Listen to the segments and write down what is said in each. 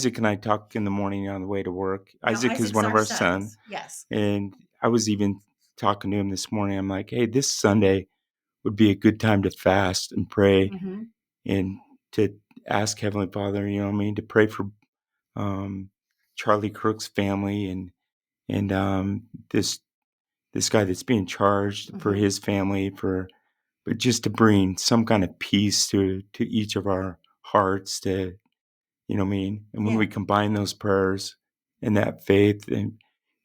Isaac and I talk in the morning on the way to work. Now, Isaac is Isaac's one of our our son, sons. Yes. and I was even talking to him this morning. I'm like, hey, this Sunday would be a good time to fast and pray Mm-hmm. and to ask Heavenly Father, to pray for um, Charlie Kirk's family and this guy that's being charged for Mm-hmm. his family but just to bring some kind of peace to each of our hearts to and when Yeah. we combine those prayers and that faith, and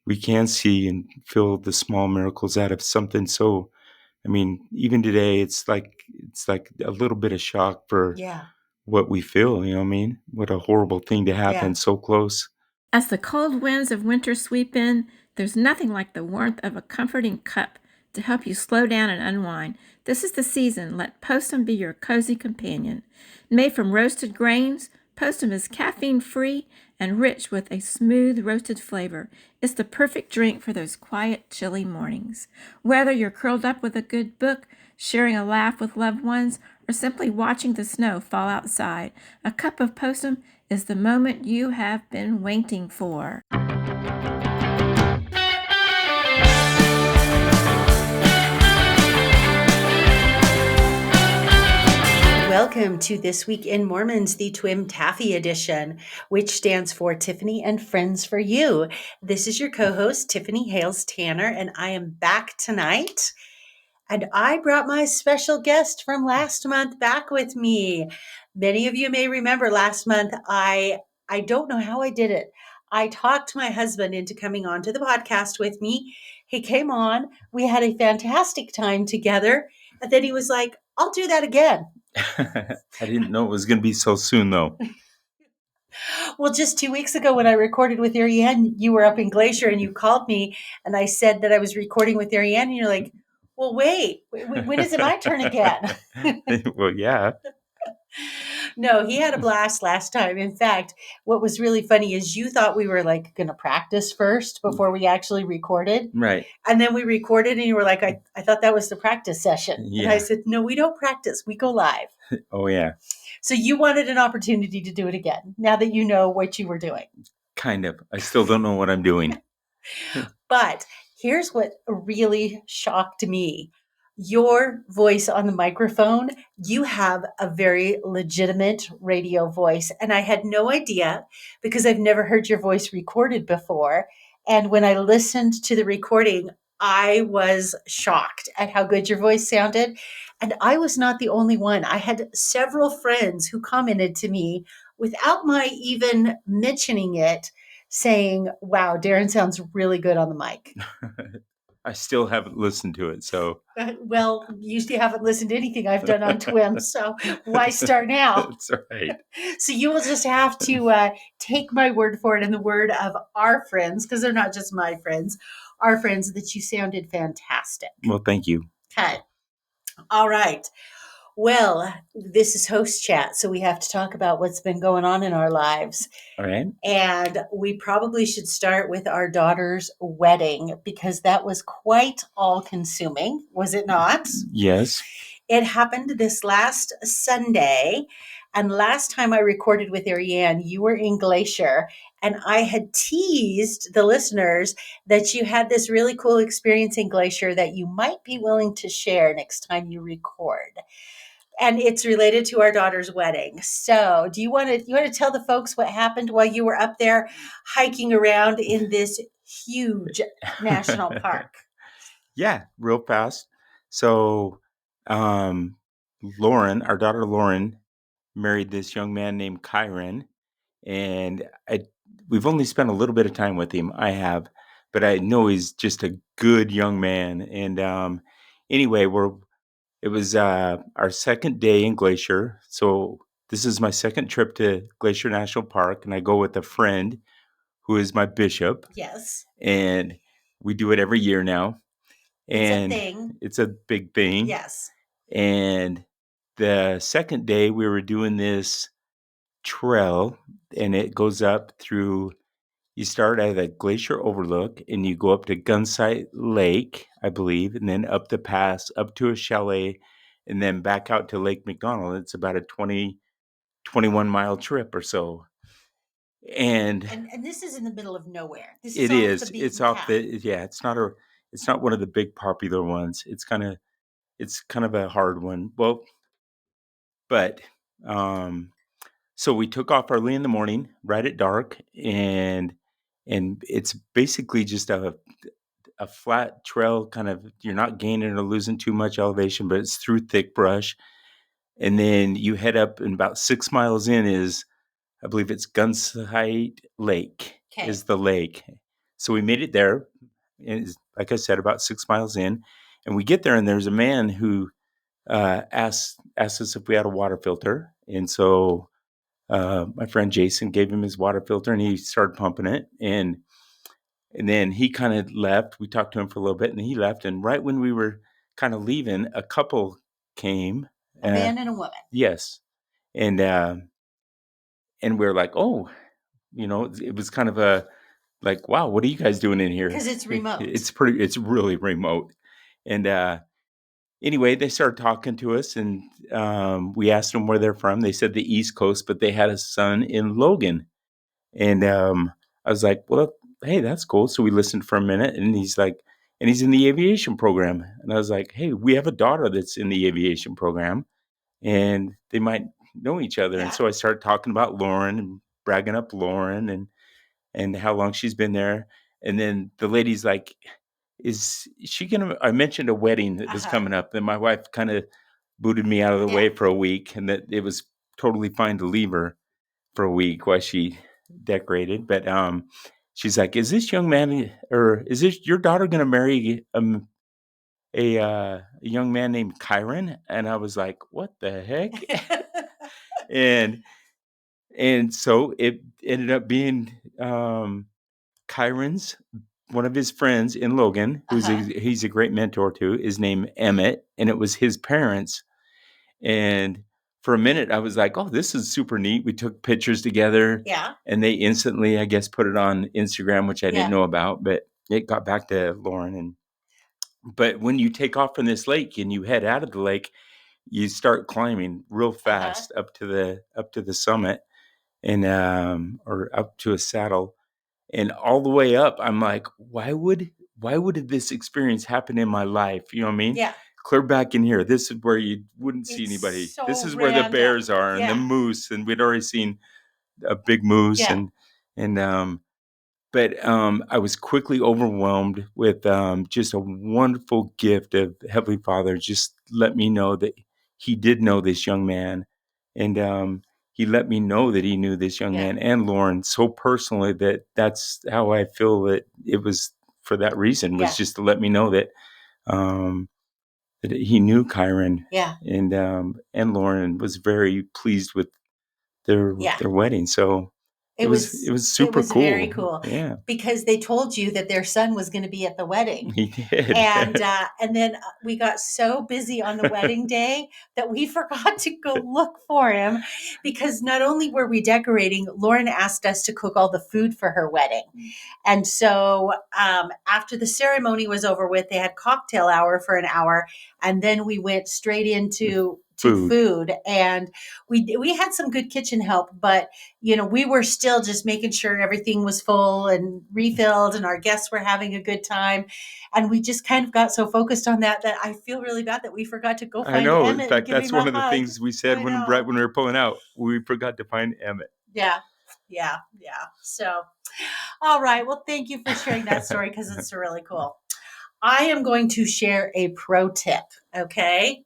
we can see and feel the small miracles out of something. So, even today, it's like a little bit of shock for Yeah. what we feel. What a horrible thing to happen Yeah. so close. As the cold winds of winter sweep in, there's nothing like the warmth of a comforting cup to help you slow down and unwind. This is the season. Let Postum be your cozy companion. Made from roasted grains, Postum is caffeine-free and rich with a smooth roasted flavor. It's the perfect drink for those quiet, chilly mornings. Whether you're curled up with a good book, sharing a laugh with loved ones, or simply watching the snow fall outside, a cup of Postum is the moment you have been waiting for. Welcome to This Week in Mormons, the Twim Taffy edition, which stands for Tiffany and Friends for You. This is your co-host, Tiffany Hales Tanner, and I am back tonight. And I brought my special guest from last month back with me. Many of you may remember last month, I don't know how I did it. I talked my husband into coming on to the podcast with me. He came on. We had a fantastic time together. And then he was like, I'll do that again. I didn't know it was going to be so soon, though. Well, just 2 weeks ago when I recorded with Ariane, you were up in Glacier and you called me and I said that I was recording with Ariane and you're like, well, wait, when is it my turn again? Well, yeah. No, he had a blast last time. In fact, what was really funny is you thought we were like going to practice first before we actually recorded. Right. And then we recorded and you were like, I thought that was the practice session. And I Yeah. said, no, we don't practice. We go live. Oh, yeah. So you wanted an opportunity to do it again now that you know what you were doing. Kind of. I still don't know what I'm doing. But here's what really shocked me. Your voice on the microphone, you have a very legitimate radio voice. And I had no idea because I've never heard your voice recorded before. And when I listened to the recording, I was shocked at how good your voice sounded. And I was not the only one. I had several friends who commented to me without my even mentioning it, saying, wow, Darren sounds really good on the mic. I still haven't listened to it, so. Well, you still haven't listened to anything I've done on Twim, so why start now? That's right. So you will just have to take my word for it and the word of our friends, because they're not just my friends, our friends, that you sounded fantastic. Well, thank you. Okay. All right. Well, this is host chat, so we have to talk about what's been going on in our lives. All right. And we probably should start with our daughter's wedding because that was quite all consuming, was it not? Yes. It happened this last Sunday. And last time I recorded with Ariane, you were in Glacier. And I had teased the listeners that you had this really cool experience in Glacier that you might be willing to share next time you record. And it's related to our daughter's wedding. So, do you want to tell the folks what happened while you were up there hiking around in this huge national park? Yeah, real fast. So, Lauren, our daughter Lauren, married this young man named Kyron, and we've only spent a little bit of time with him. I have, but I know he's just a good young man. And anyway, it was our second day in Glacier. So this is my second trip to Glacier National Park, and I go with a friend who is my bishop. Yes. And we do it every year now. It's And a thing. it's a big thing. Yes. And the second day we were doing this trail, and it goes up through, you start at a glacier overlook and you go up to Gunsight Lake, I believe, and then up the pass, up to a chalet, and then back out to Lake McDonald. It's about a 21 mile trip or so. And And this is in the middle of nowhere. This is it off the is. It's beaten off path. the. Yeah, it's not one of the big popular ones. It's kind of a hard one. Well, but so we took off early in the morning, right at dark, and it's basically just a flat trail. Kind of, you're not gaining or losing too much elevation, but it's through thick brush. And then you head up, and about 6 miles in is, I believe it's Gunsight Lake Okay. is the lake. So we made it there. It's, like I said, about 6 miles in, and we get there, and there's a man who asked us if we had a water filter, and so my friend Jason gave him his water filter, and he started pumping it, and then he kind of left. We talked to him for a little bit, and he left. And right when we were kind of leaving, a couple came. A man and a woman. Yes, and we were like, oh, it was kind of a like, wow, what are you guys doing in here? Because it's remote. It's really remote. And anyway, they started talking to us, and we asked them where they're from. They said the East Coast, but they had a son in Logan. And I was like, well, hey, that's cool. So we listened for a minute, and he's like, and he's in the aviation program. And I was like, hey, we have a daughter that's in the aviation program, and they might know each other. Yeah. And so I started talking about Lauren and bragging up Lauren and how long she's been there. And then the lady's like, is she gonna, I mentioned a wedding that was coming up, and my wife kind of booted me out of the way for a week, and that it was totally fine to leave her for a week while she decorated. But she's like, is this young man, or is this your daughter gonna marry a young man named Kyron? And I was like, what the heck? and so it ended up being Kyron's, one of his friends in Logan, he's a great mentor to, is named Emmett, and it was his parents. And for a minute, I was like, oh, this is super neat. We took pictures together. Yeah. And they instantly, I guess, put it on Instagram, which I didn't know about, but it got back to Lauren. But when you take off from this lake and you head out of the lake, you start climbing real fast up to the summit, and or up to a saddle. And all the way up, I'm like, why would this experience happen in my life? You know what I mean? Yeah. Clear back in here. This is where you wouldn't see anybody. So this is where the bears are and the moose, and we'd already seen a big moose, and but I was quickly overwhelmed with just a wonderful gift of Heavenly Father. Just let me know that He did know this young man, and He let me know that He knew this young man and Lauren so personally that that's how I feel that it was for that reason, was just to let me know that that He knew Kyron, and Lauren, and was very pleased with their wedding. So it was super cool. Very cool. Yeah. Because they told you that their son was going to be at the wedding. He did. And then we got so busy on the wedding day that we forgot to go look for him, because not only were we decorating, Lauren asked us to cook all the food for her wedding. And so after the ceremony was over with, they had cocktail hour for an hour, and then we went straight into food. And we had some good kitchen help, but we were still just making sure everything was full and refilled, and our guests were having a good time. And we just kind of got so focused on that I feel really bad that we forgot to go find Emmett. I know. In fact, that's one of the things we said right when we were pulling out. We forgot to find Emmett. Yeah. So, all right. Well, thank you for sharing that story, because it's really cool. I am going to share a pro tip. Okay.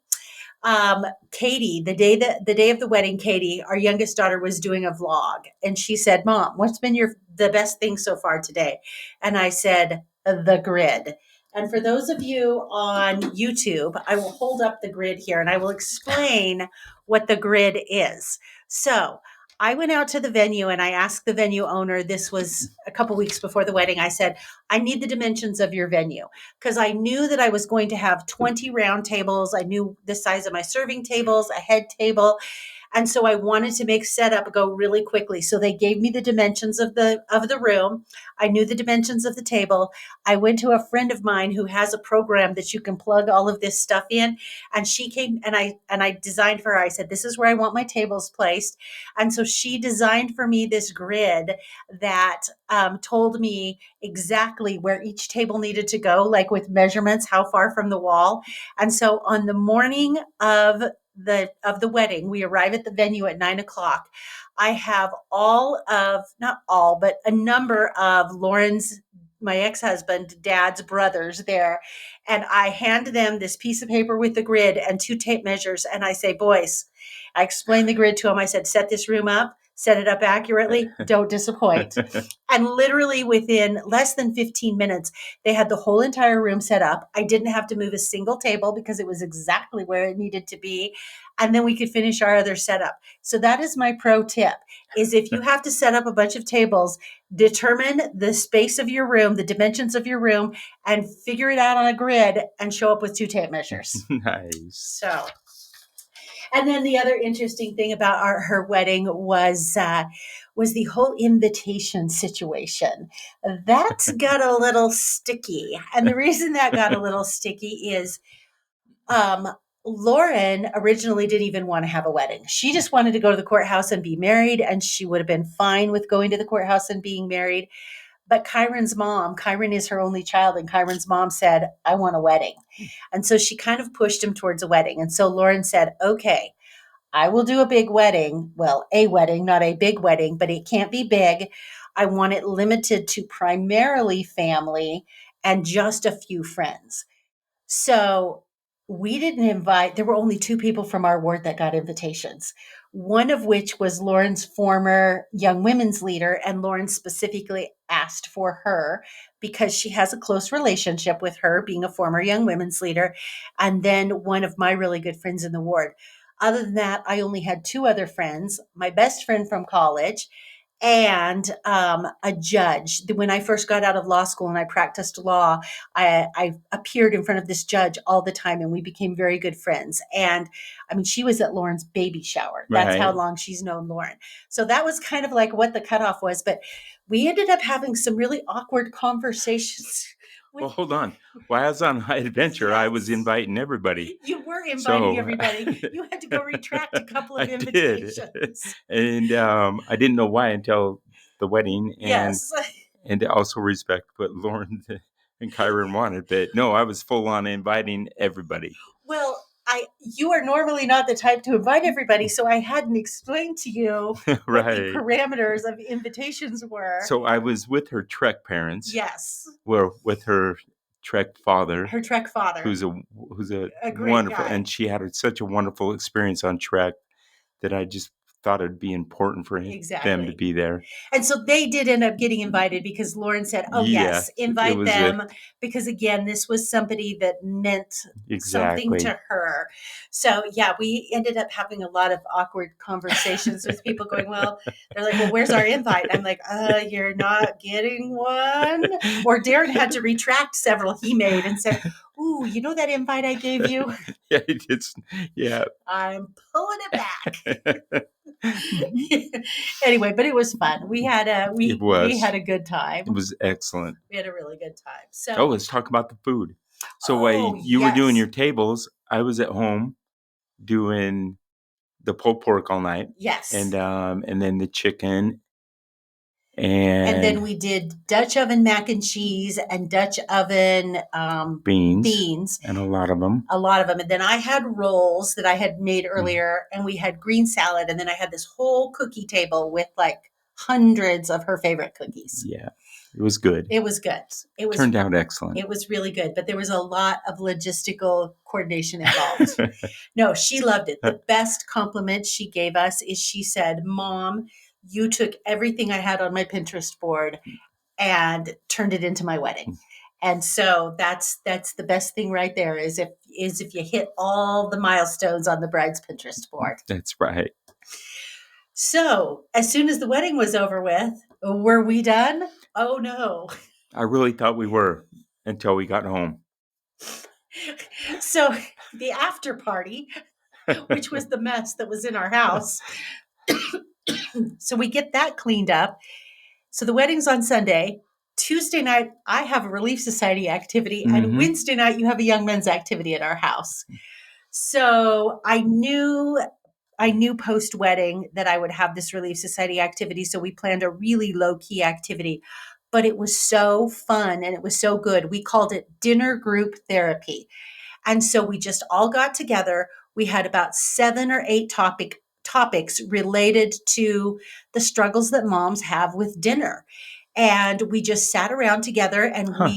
Katie, the day of the wedding, Katie, our youngest daughter, was doing a vlog, and she said, Mom, what's been the best thing so far today? And I said, the grid. And for those of you on YouTube, I will hold up the grid here and I will explain what the grid is. So I went out to the venue and I asked the venue owner, this was a couple weeks before the wedding, I said, I need the dimensions of your venue, because I knew that I was going to have 20 round tables. I knew the size of my serving tables, a head table. And so I wanted to make setup go really quickly. So they gave me the dimensions of the room. I knew the dimensions of the table. I went to a friend of mine who has a program that you can plug all of this stuff in, and she came and I designed for her. I said, "This is where I want my tables placed." And so she designed for me this grid that told me exactly where each table needed to go, like with measurements, how far from the wall. And so on the morning of the wedding, we arrive at the venue at 9 o'clock. I have not all, but a number of Lauren's, my ex-husband, dad's brothers there. And I hand them this piece of paper with the grid and 2 tape measures. And I say, "Boys," I explained the grid to them. I said, "Set this room up, set it up accurately, don't disappoint." And literally within less than 15 minutes, they had the whole entire room set up. I didn't have to move a single table because it was exactly where it needed to be. And then we could finish our other setup. So that is my pro tip, is if you have to set up a bunch of tables, determine the space of your room, the dimensions of your room, and figure it out on a grid and show up with 2 tape measures. Nice. So, and then the other interesting thing about her wedding was the whole invitation situation. That got a little sticky, and the reason that got a little sticky is Lauren originally didn't even want to have a wedding. She just wanted to go to the courthouse and be married, and she would have been fine with going to the courthouse and being married. But Kyron is her only child, and Kyron's mom said, "I want a wedding." And so she kind of pushed him towards a wedding. And so Lauren said, "Okay, I will do a big wedding." Well, a wedding, not a big wedding, but it can't be big. I want it limited to primarily family and just a few friends. So there were only 2 people from our ward that got invitations. One of which was Lauren's former young women's leader, and Lauren specifically asked for her because she has a close relationship with her, being a former young women's leader. And then one of my really good friends in the ward. Other than that, I only had 2 other friends, my best friend from college and a judge. When I first got out of law school and I practiced law, I appeared in front of this judge all the time, and we became very good friends. And I mean, she was at Lauren's baby shower. That's how Right. long she's known Lauren. So that was kind of like what the cutoff was. But we ended up having some really awkward conversations. Well, hold on. While I was on my adventure, I was Yes. inviting everybody. You were inviting So everybody. You had to go retract a couple of I did. invitations. And I didn't know why until the wedding, Yes. and also respect what Lauren and Kyron wanted. But no, I was full on inviting everybody. Well, you are normally not the type to invite everybody, so I hadn't explained to you what the Right. parameters of invitations were. So I was with her Trek parents. Yes, Well, with her Trek father, her Trek father. who's a A great wonderful, guy. and she had such a wonderful experience on Trek that I just thought it'd be important for them to Exactly. be there. And so they did end up getting invited because Lauren said, "Oh, yes, Yeah, it invite was them." Because again, this was somebody that meant something exactly. to her. So yeah, we ended up having a lot of awkward conversations with people going, "Well," they're like, "Well, where's our invite?" And I'm like, "You're not getting one." Or Darren had to retract several he made and said, "Ooh, you know that invite I gave you? Yeah, it's yeah. I'm pulling it back." Anyway, but it was fun. We had a we It was. we had a good time. It was excellent. We had a really good time. Oh, So let's talk about the food. So while oh you were doing yes. your tables, I was at home doing the pulled pork all night, Yes. and then the chicken, And then and we did Dutch oven mac and cheese and Dutch oven beans. and a lot of them. A lot of them. And then I had rolls that I had made earlier, and we had green salad. And then I had this whole cookie table with like hundreds of her favorite cookies. Yeah, it was good. It was good. It was Turned out excellent. It was really good, but there was a lot of logistical coordination involved. No, she loved it. The best compliment she gave us is she said, "Mom, you took everything I had on my Pinterest board and turned it into my wedding." And so that's the best thing right there is if you hit all the milestones on the bride's Pinterest board. That's right. So as soon as the wedding was over with, were we done? Oh no. I really thought we were until we got home. So the after party which was the mess that was in our house. So we get that cleaned up. So the wedding's on Sunday. Tuesday night, I have a Relief Society activity, and Mhm. Wednesday night, you have a Young Men's activity at our house. So I knew post wedding that I would have this Relief Society activity. So we planned a really low key activity, but it was so fun and it was so good. We called it dinner group therapy. And so we just all got together. We had about 7 or 8 topics related to the struggles that moms have with dinner. And we just sat around together and Huh.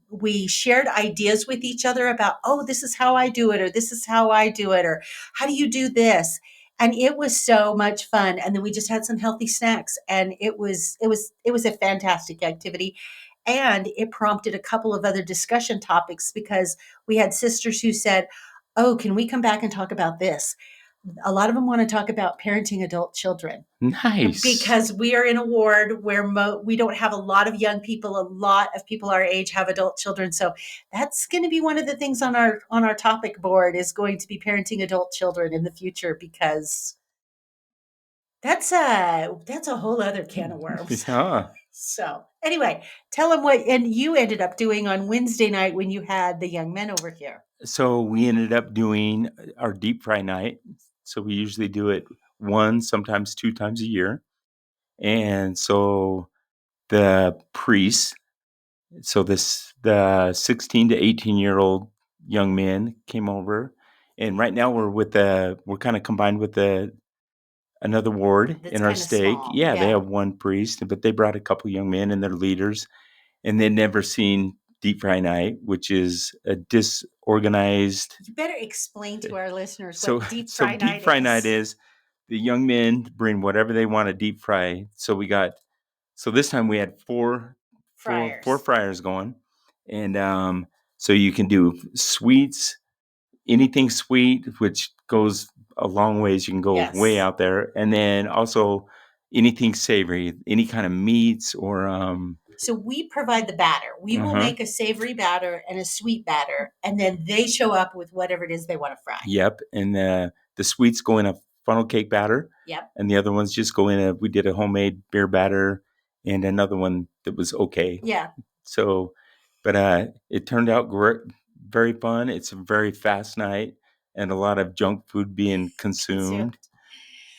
we shared ideas with each other about, oh, this is how I do it, or this is how I do it, or how do you do this? And it was so much fun. And then we just had some healthy snacks, and it was a fantastic activity. And it prompted a couple of other discussion topics because we had sisters who said, oh, can we come back and talk about this? A lot of them want to talk about parenting adult children Nice. because we are in a ward where we don't have a lot of young people. A lot of people our age have adult children, so that's going to be one of the things on our topic board is going to be parenting adult children in the future, because that's a whole other can of worms. Yeah. So anyway, tell them what and you ended up doing on Wednesday night when you had the young men over here. So we ended up doing our deep fry night. So we usually do it 1, sometimes 2 times a year. And so the priests, the 16 to 18-year-old young men came over. And right now we're kind of combined with another ward That's in our kinda stake. small, Yeah, they yeah. have 1 priest, but they brought a couple young men and their leaders, and they'd never seen deep fry night, which is a disorganized. You better explain to our listeners So what deep so fry deep night fry night is. is the young men bring whatever they want to deep fry. So this time we had four Fryers. fryers going, and so you can do sweets, anything sweet, which goes a long ways. You can go way Yes. out there, and then also anything savory, any kind of meats or So we provide the batter. We will uh-huh. make a savory batter and a sweet batter, and then they show up with whatever it is they want to fry. Yep, and the sweets go in a funnel cake batter, Yep. and the other ones just go in we did a homemade beer batter, and another one that was okay. Yeah. So, but it turned out great, very fun. It's a very fast night, and a lot of junk food being consumed.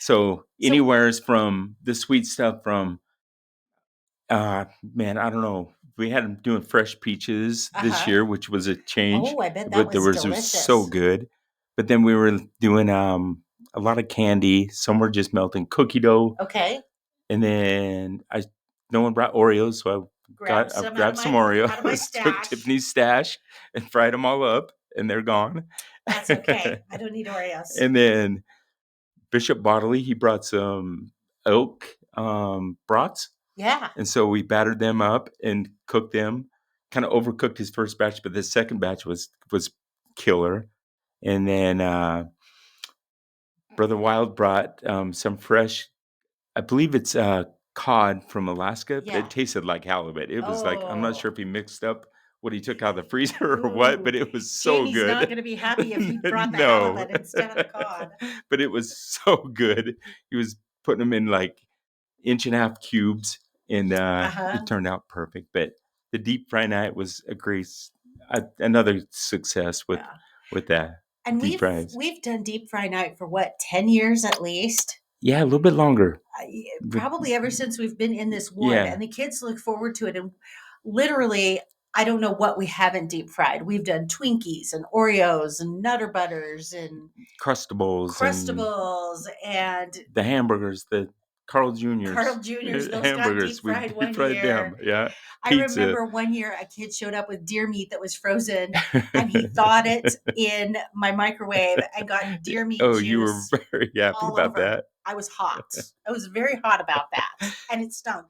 So So anywhere's from the sweet stuff from man, I don't know. We had them doing fresh peaches this uh-huh. year, which was a change, Oh, I bet that but was it was so delicious. good. But then we were doing a lot of candy. Some were just melting cookie dough, Okay. and then no one brought Oreos, so Grab I some grabbed some out of my Oreos, took stash. Tiffany's stash, and fried them all up, and they're gone. That's okay. I don't need Oreos. And then Bishop Bodley, he brought some elk brats. Yeah. And so we battered them up and cooked them. Kind of overcooked his first batch, but the second batch was killer. And then Brother Wild brought some fresh, I believe it's cod from Alaska, but Yeah. it tasted like halibut. It was like, I'm not Oh. sure if he mixed up what he took out of the freezer or what, Ooh. but it was so Jamie's not good. going to be happy if he brought the No, halibut instead of the cod. but it was so good. He was putting them in like 1.5-inch cubes, and Uh-huh. it turned out perfect. But the deep fry night was another success with Yeah. that And deep fries. we've done deep fry night for what, 10 years at least? Yeah, a little bit longer. Probably ever since we've been in this ward. Yeah, And the kids look forward to it. And literally, I don't know what we haven't deep fried. We've done Twinkies and Oreos and Nutter Butters and Crustables and Crustables and the hamburgers, the Carl Juniors Carl Juniors. Those got deep hamburgers. We fried deep one fried year. them. Yeah, I pizza. remember one year a kid showed up with deer meat that was frozen, and he thawed it in my microwave and got deer meat Oh, juice you were very happy all about over. that. I was hot. I was very hot about that, and it stunk.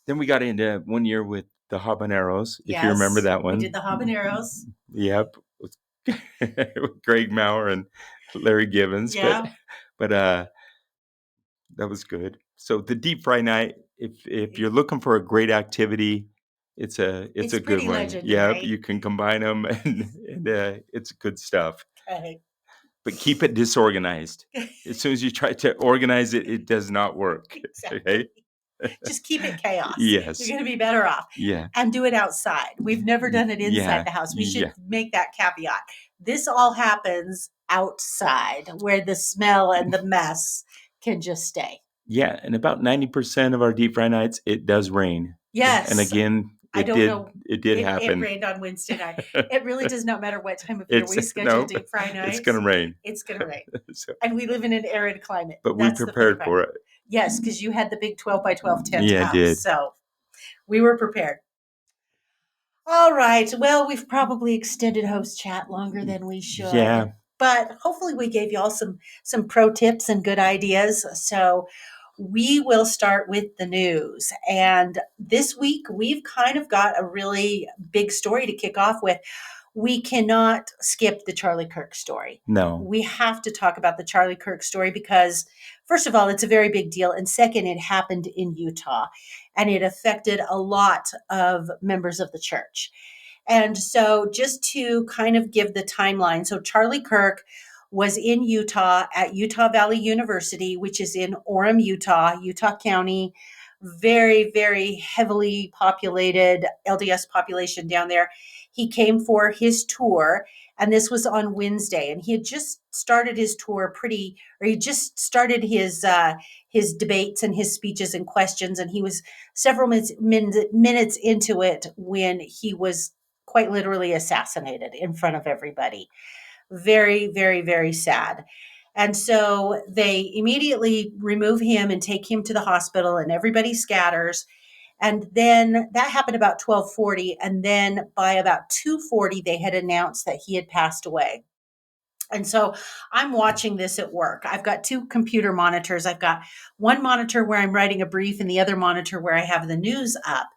Then we got into one year with the habaneros, if you remember Yes, that we one. did the habaneros. Yep, with Greg Maurer and Larry Givens, Yeah, but that was good. So the deep fry night, if you're looking for a great activity, it's a it's good pretty one. Yep, legendary. you can combine them, and it's good stuff. Okay. but keep it disorganized. As soon as you try to organize it, it does not work. Exactly. Okay? Just keep it chaos. Yes. You're going to be better off. Yeah. And do it outside. We've never done it inside the house. We should make that caveat. This all happens outside where the smell and the mess can just stay. Yeah, and about 90% of our deep fry nights, it does rain. Yes. And again, I don't know. It did happen. It rained on Wednesday night. It really does not matter what time of year we schedule deep fry nights. It's going to rain. It's going to rain. And we live in an arid climate. But we prepared for it. Yes, because you had the big 12 by 12 tent house. I did. So we were prepared. All right. Well, we've probably extended host chat longer than we should. Yeah. But hopefully we gave you all some pro tips and good ideas. So we will start with the news. And this week, we've kind of got a really big story to kick off with. We cannot skip the Charlie Kirk story. No. We have to talk about the Charlie Kirk story because, first of all, it's a very big deal. And second, it happened in Utah. And it affected a lot of members of the church. And so just to kind of give the timeline, so Charlie Kirk was in Utah at Utah Valley University, which is in Orem, Utah County, very, very heavily populated LDS population down there. He came for his tour, and this was on Wednesday, and he had just started his tour he just started his debates and his speeches and questions, and he was several minutes into it when he was quite literally assassinated in front of everybody. Very, very, very sad. And so they immediately remove him and take him to the hospital, and everybody scatters. And then that happened about 12:40. And then by about 2:40, they had announced that he had passed away. And so I'm watching this at work. I've got two computer monitors. I've got one monitor where I'm writing a brief and the other monitor where I have the news up.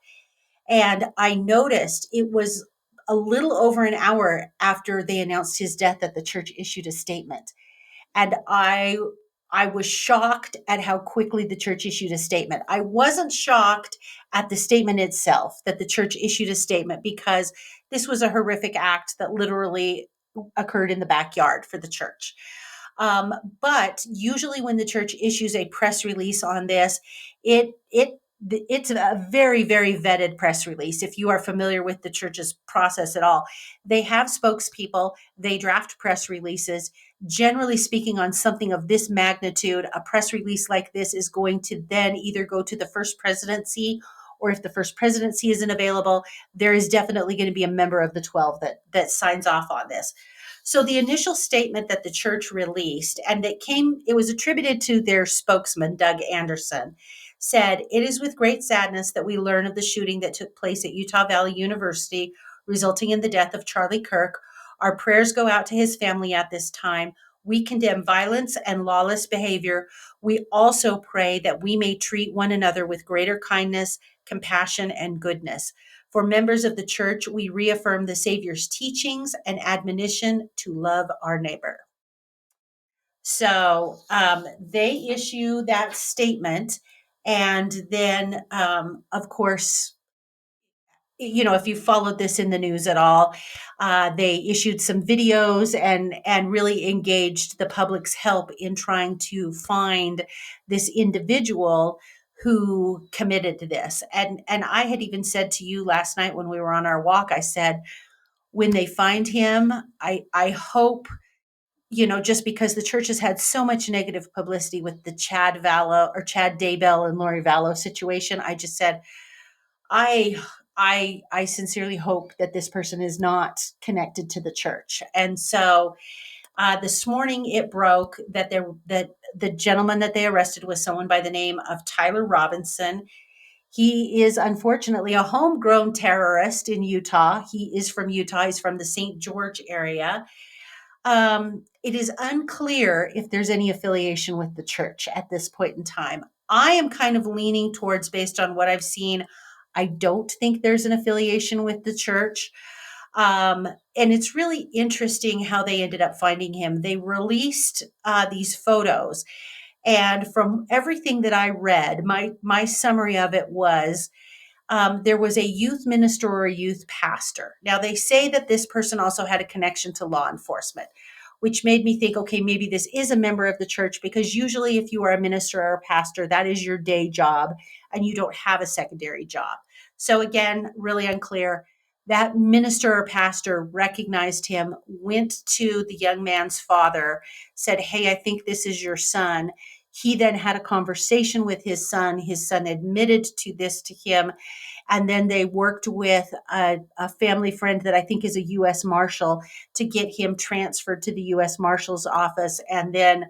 And I noticed it was a little over an hour after they announced his death that the church issued a statement. And I was shocked at how quickly the church issued a statement. I wasn't shocked at the statement itself, that the church issued a statement, because this was a horrific act that literally occurred in the backyard for the church. But usually when the church issues a press release on this, it's a very, very vetted press release. If you are familiar with the church's process at all, they have spokespeople, they draft press releases. Generally speaking, on something of this magnitude, a press release like this is going to then either go to the first presidency, or if the first presidency isn't available, there is definitely going to be a member of the 12 that signs off on this. So the initial statement that the church released, and it was attributed to their spokesman, Doug Anderson, said, "It is with great sadness that we learn of the shooting that took place at Utah Valley University, resulting in the death of Charlie Kirk. Our prayers go out to his family at this time. We condemn violence and lawless behavior. We also pray that we may treat one another with greater kindness, compassion, and goodness. For members of the church, we reaffirm the Savior's teachings and admonition to love our neighbor." So they issue that statement. And then, of course, if you followed this in the news at all, they issued some videos and really engaged the public's help in trying to find this individual who committed to this. And I had even said to you last night when we were on our walk, I said, when they find him, I hope, just because the church has had so much negative publicity with the Chad Daybell and Lori Vallow situation, I just said, I sincerely hope that this person is not connected to the church. And so this morning it broke that the gentleman that they arrested was someone by the name of Tyler Robinson. He is unfortunately a homegrown terrorist in Utah. He is from Utah. He's from the St. George area. It is unclear if there's any affiliation with the church at this point in time. I am kind of leaning towards, based on what I've seen, I don't think there's an affiliation with the church. And it's really interesting how they ended up finding him. They released these photos. And from everything that I read, my summary of it was there was a youth minister or a youth pastor. Now, they say that this person also had a connection to law enforcement. which made me think, okay, maybe this is a member of the church, because usually if you are a minister or a pastor, that is your day job and you don't have a secondary job. So again, really unclear. That minister or pastor recognized him, went to the young man's father, said, hey, I think this is your son. He then had a conversation with his son. His son admitted to this to him. And then they worked with a family friend that I think is a U.S. Marshal to get him transferred to the U.S. Marshal's office. And then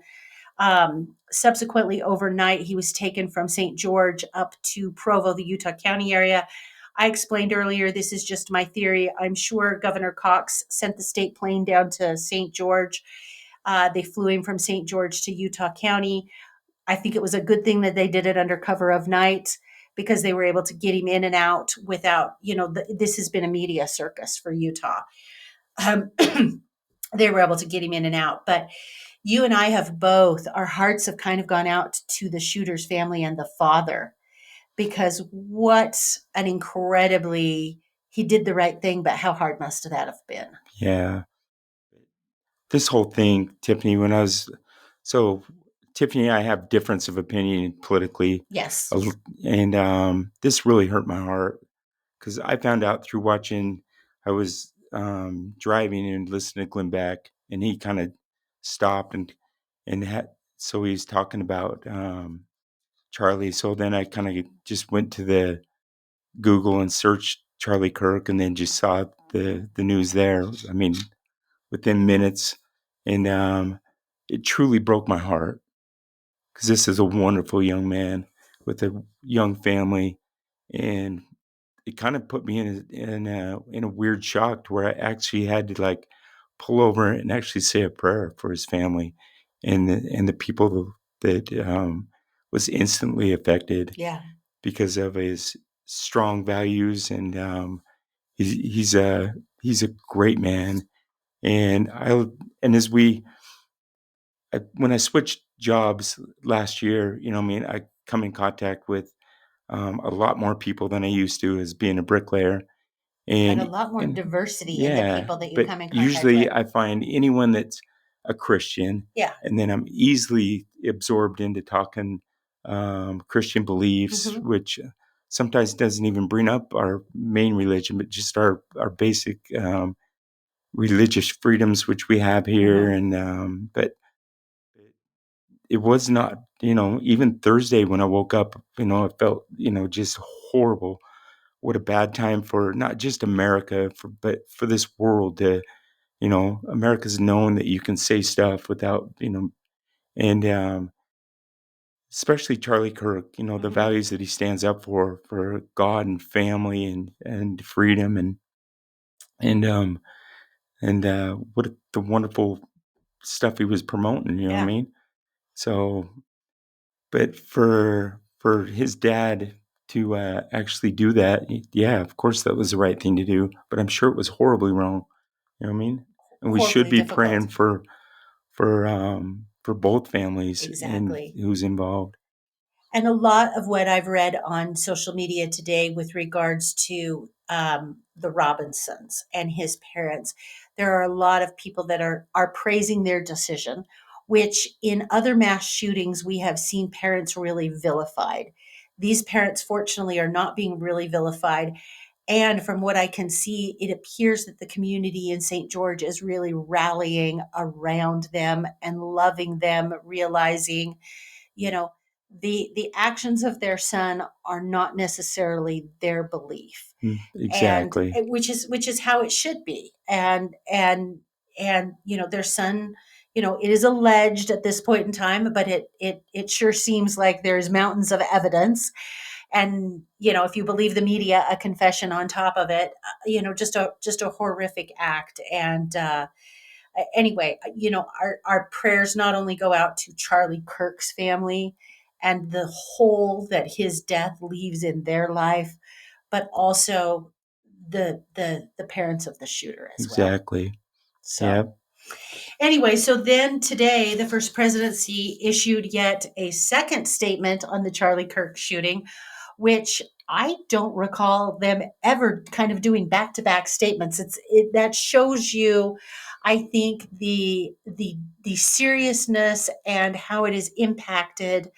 subsequently, overnight, he was taken from St. George up to Provo, the Utah County area. I explained earlier, this is just my theory. I'm sure Governor Cox sent the state plane down to St. George. They flew him from St. George to Utah County. I think it was a good thing that they did it under cover of night, because they were able to get him in and out without, this has been a media circus for Utah. They were able to get him in and out. But you and I have both, our hearts have kind of gone out to the shooter's family and the father, because what an incredibly, he did the right thing, but how hard must that have been? Yeah. This whole thing, Tiffany, Tiffany and I have difference of opinion politically. Yes. And this really hurt my heart, because I found out through watching, I was driving and listening to Glenn Beck, and he kind of stopped so he's talking about Charlie. So then I kind of just went to the Google and searched Charlie Kirk, and then just saw the news there. I mean, within minutes, and it truly broke my heart, because this is a wonderful young man with a young family, and it kind of put me in a weird shock, to where I actually had to like pull over and actually say a prayer for his family and the people that was instantly affected. Yeah. Because of his strong values, and he's a great man. And when I switched jobs last year, I come in contact with a lot more people than I used to, as being a bricklayer. And a And lot more and diversity in the yeah, people that you but come in contact usually with. I find anyone that's a Christian, Yeah. and then I'm easily absorbed into talking Christian beliefs, Mhm. which sometimes doesn't even bring up our main religion, but just our basic religious freedoms which we have here. Mhm. And but it was not, even Thursday when I woke up, I felt, just horrible. What a bad time for not just America, but for this world. To, America's known that you can say stuff without, and especially Charlie Kirk, the Mhm. values that he stands up for God and family and freedom, and what the wonderful stuff he was promoting. You know what I Yeah. mean? So, but for his dad to actually do that, yeah, of course that was the right thing to do. But I'm sure it was horribly wrong. You know what I mean? And we should Horribly be difficult. praying for both families and Exactly. who's involved. And a lot of what I've read on social media today with regards to the Robinsons and his parents, there are a lot of people that are praising their decision, which in other mass shootings we have seen parents really vilified. These parents, fortunately, are not being really vilified. And from what I can see, it appears that the community in St. George is really rallying around them and loving them, realizing, you know, the actions of their son are not necessarily their belief, and Exactly. which is how it should be. And their son, it is alleged at this point in time, but it sure seems like there's mountains of evidence. And if you believe the media, a confession on top of it, just a horrific act. And anyway, our prayers not only go out to Charlie Kirk's family and the hole that his death leaves in their life, but also the parents of the shooter as well. Exactly. So Yeah. anyway, so then today the First Presidency issued yet a second statement on the Charlie Kirk shooting, which I don't recall them ever kind of doing back-to-back statements. That shows you, I think, the seriousness and how it has impacted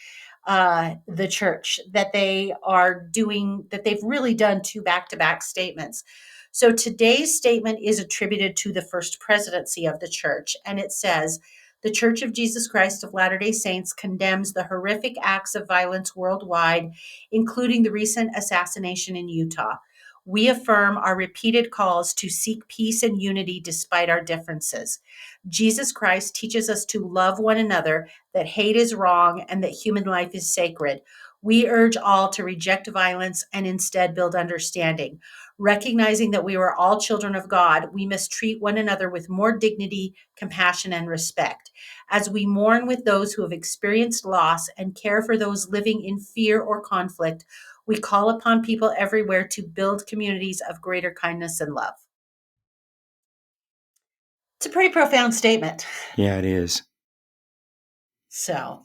the church, that they are doing, that they've really done two back-to-back statements. So today's statement is attributed to the first presidency of the church, and it says, the Church of Jesus Christ of Latter-day Saints condemns the horrific acts of violence worldwide, including the recent assassination in Utah. We affirm our repeated calls to seek peace and unity despite our differences. Jesus Christ teaches us to love one another, that hate is wrong, and that human life is sacred. We urge all to reject violence and instead build understanding. Recognizing that we are all children of God, we must treat one another with more dignity, compassion, and respect. As we mourn with those who have experienced loss and care for those living in fear or conflict, we call upon people everywhere to build communities of greater kindness and love. It's a pretty profound statement. Yeah, it is. So,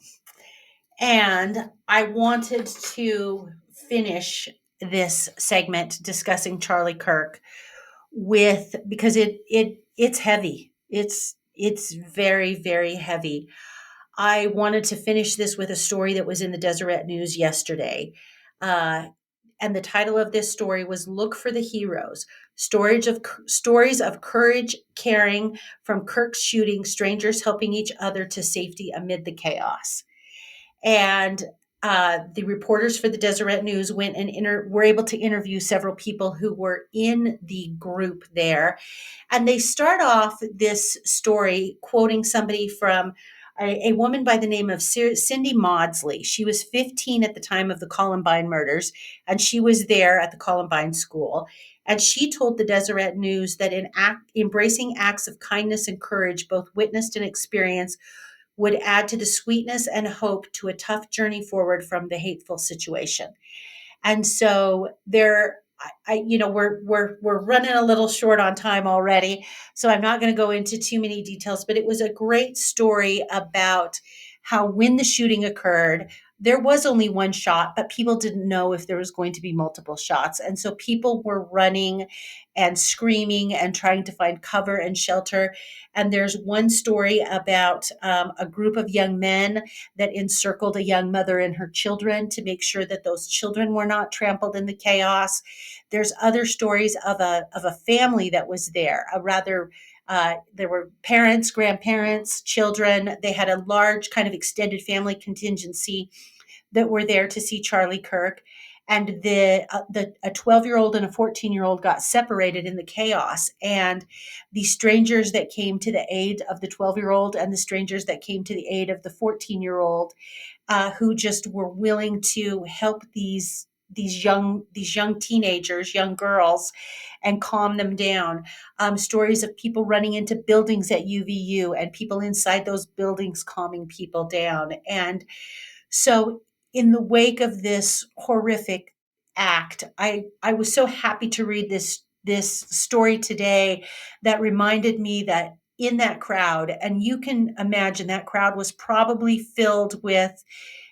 and I wanted to finish this segment discussing Charlie Kirk with, because it's heavy. It's very, very heavy. I wanted to finish this with a story that was in the Deseret News yesterday. And the title of this story was Look for the Heroes, Stories of Courage, Caring from Kirk's Shooting, Strangers Helping Each Other to Safety Amid the Chaos. And the reporters for the Deseret News went and were able to interview several people who were in the group there. And they start off this story quoting somebody from a woman by the name of Cindy Maudsley. She was 15 at the time of the Columbine murders, and she was there at the Columbine school. And she told the Deseret News that embracing acts of kindness and courage, both witnessed and experienced, would add to the sweetness and hope to a tough journey forward from the hateful situation. And so we're running a little short on time already, so I'm not going to go into too many details, but it was a great story about how when the shooting occurred, there was only one shot, but people didn't know if there was going to be multiple shots. And so people were running and screaming and trying to find cover and shelter. And there's one story about a group of young men that encircled a young mother and her children to make sure that those children were not trampled in the chaos. There's other stories of a family that was there, there were parents, grandparents, children. They had a large kind of extended family contingency that were there to see Charlie Kirk. And a 12-year-old and a 14-year-old got separated in the chaos. And the strangers that came to the aid of the 12-year-old and the strangers that came to the aid of the 14-year-old, who just were willing to help these young teenagers, young girls, and calm them down. Stories of people running into buildings at UVU and people inside those buildings calming people down. And so in the wake of this horrific act, I was so happy to read this story today that reminded me that in that crowd, and you can imagine that crowd was probably filled with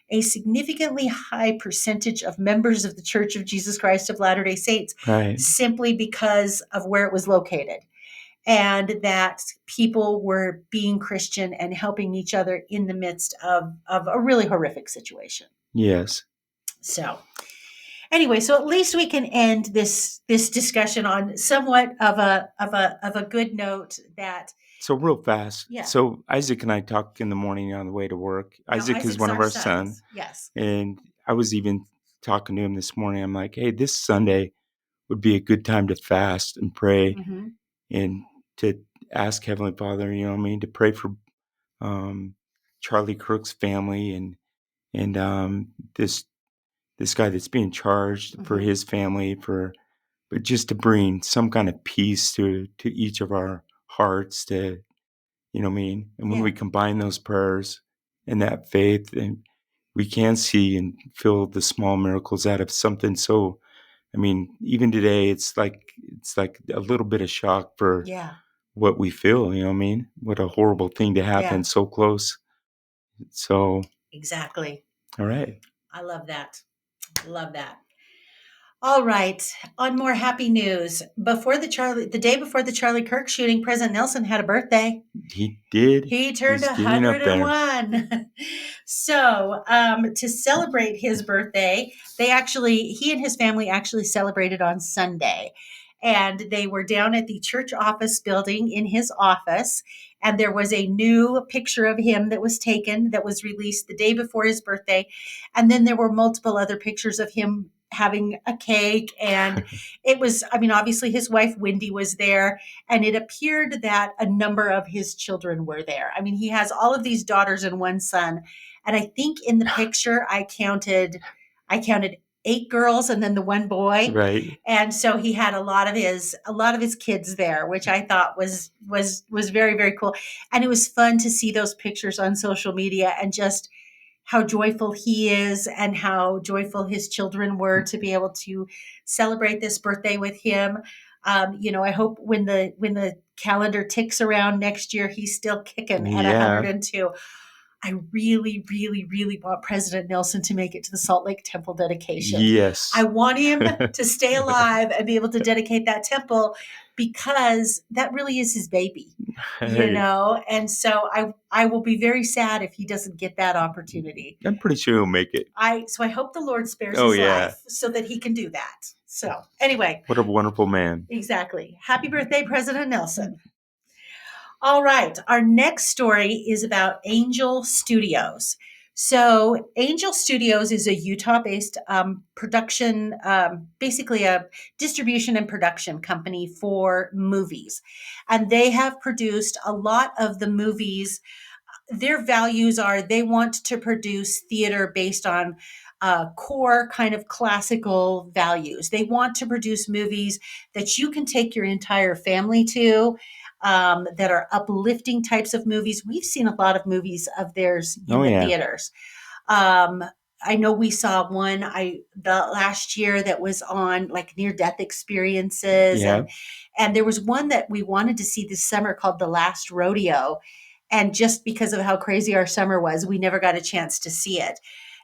a significantly high percentage of members of the Church of Jesus Christ of Latter-day Saints, Right. simply because of where it was located. And that people were being Christian and helping each other in the midst of a really horrific situation. Yes. So anyway, so at least we can end this discussion on somewhat of a good note. That So real fast. Yeah. So Isaac and I talk in the morning on the way to work. Now, Isaac is Isaac's one of our sons. sons. Yes. And I was even talking to him this morning. I'm like, hey, this Sunday would be a good time to fast and pray Mm-hmm. and to ask Heavenly Father, to pray for Charlie Kirk's family and this guy that's being charged for Mm-hmm. his family, but just to bring some kind of peace to each of our hearts, to and when Yeah. we combine those prayers and that faith, and we can see and feel the small miracles out of something. So even today it's like a little bit of shock for Yeah. what we feel. What a horrible thing to happen Yeah. so close. So Exactly. all right. I love that. Love that. All right. On more happy news, the day before the Charlie Kirk shooting, President Nelson had a birthday. He did. He turned He's getting up there. 101. So, to celebrate his birthday, he and his family actually celebrated on Sunday. And they were down at the church office building in his office. And there was a new picture of him that was taken that was released the day before his birthday. And then there were multiple other pictures of him having a cake. And it was, obviously his wife, Wendy, was there. And it appeared that a number of his children were there. He has all of these daughters and one son. And I think in the picture I counted 8 girls and then the one boy. Right. And so he had a lot of his kids there, which I thought was very, very cool. And it was fun to see those pictures on social media and just how joyful he is and how joyful his children were to be able to celebrate this birthday with him. I hope when the calendar ticks around next year, he's still kicking at 102. I really, really, really want President Nelson to make it to the Salt Lake Temple dedication. Yes. I want him to stay alive and be able to dedicate that temple because that really is his baby, And so I will be very sad if he doesn't get that opportunity. I'm pretty sure he'll make it. So I hope the Lord spares his life so that he can do that. So anyway. What a wonderful man. Exactly. Happy birthday, President Nelson. All right. Our next story is about Angel Studios. So Angel Studios is a Utah-based production, basically a distribution and production company for movies. And they have produced a lot of the movies. Their values are they want to produce theater based on core kind of classical values. They want to produce movies that you can take your entire family to. That are uplifting types of movies. We've seen a lot of movies of theirs in the theaters. I know we saw one the last year that was on like near-death experiences. Yeah. And there was one that we wanted to see this summer called The Last Rodeo. And just because of how crazy our summer was, we never got a chance to see it.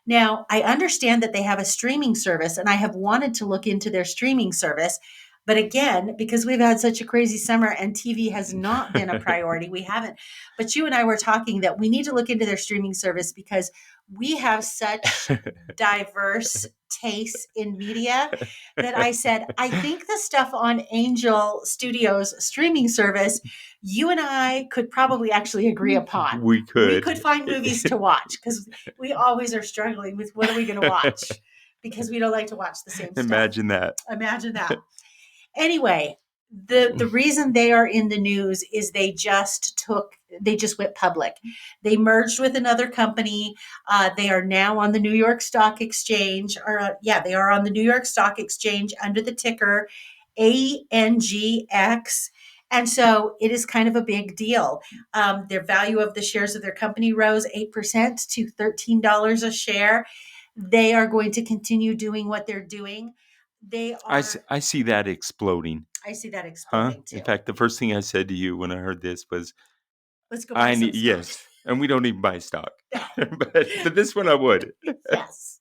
Now, I understand that they have a streaming service, and I have wanted to look into their streaming service. But again, because we've had such a crazy summer and TV has not been a priority, we haven't. But you and I were talking that we need to look into their streaming service because we have such diverse tastes in media that I said, I think the stuff on Angel Studios streaming service, you and I could probably actually agree upon. We could find movies to watch because we always are struggling with what are we going to watch because we don't like to watch the same stuff. Imagine that. Anyway, the reason they are in the news is they just went public. They merged with another company. They are now on the New York Stock Exchange. They are on the New York Stock Exchange under the ticker ANGX. And so it is kind of a big deal. Their value of the shares of their company rose 8% to $13 a share. They are going to continue doing what they're doing. I see that exploding. I see that exploding too. In fact, the first thing I said to you when I heard this was, "Let's go buy some stock." Yes, and we don't even buy stock. No. but this one I would. Yes.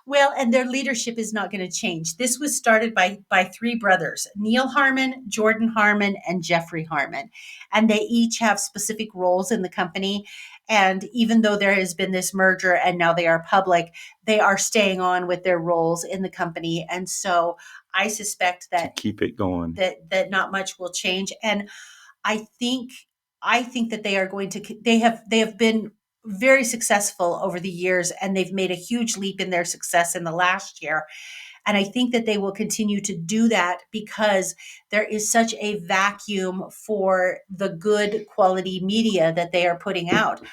Well, and their leadership is not going to change. This was started by 3 brothers, Neil Harmon, Jordan Harmon, and Jeffrey Harmon. And they each have specific roles in the company. And even though there has been this merger and now they are public, they are staying on with their roles in the company. And so I suspect that to keep it going, that not much will change. And I think that they are going to, they have been very successful over the years, and they've made a huge leap in their success in the last year. And I think that they will continue to do that because there is such a vacuum for the good quality media that they are putting out.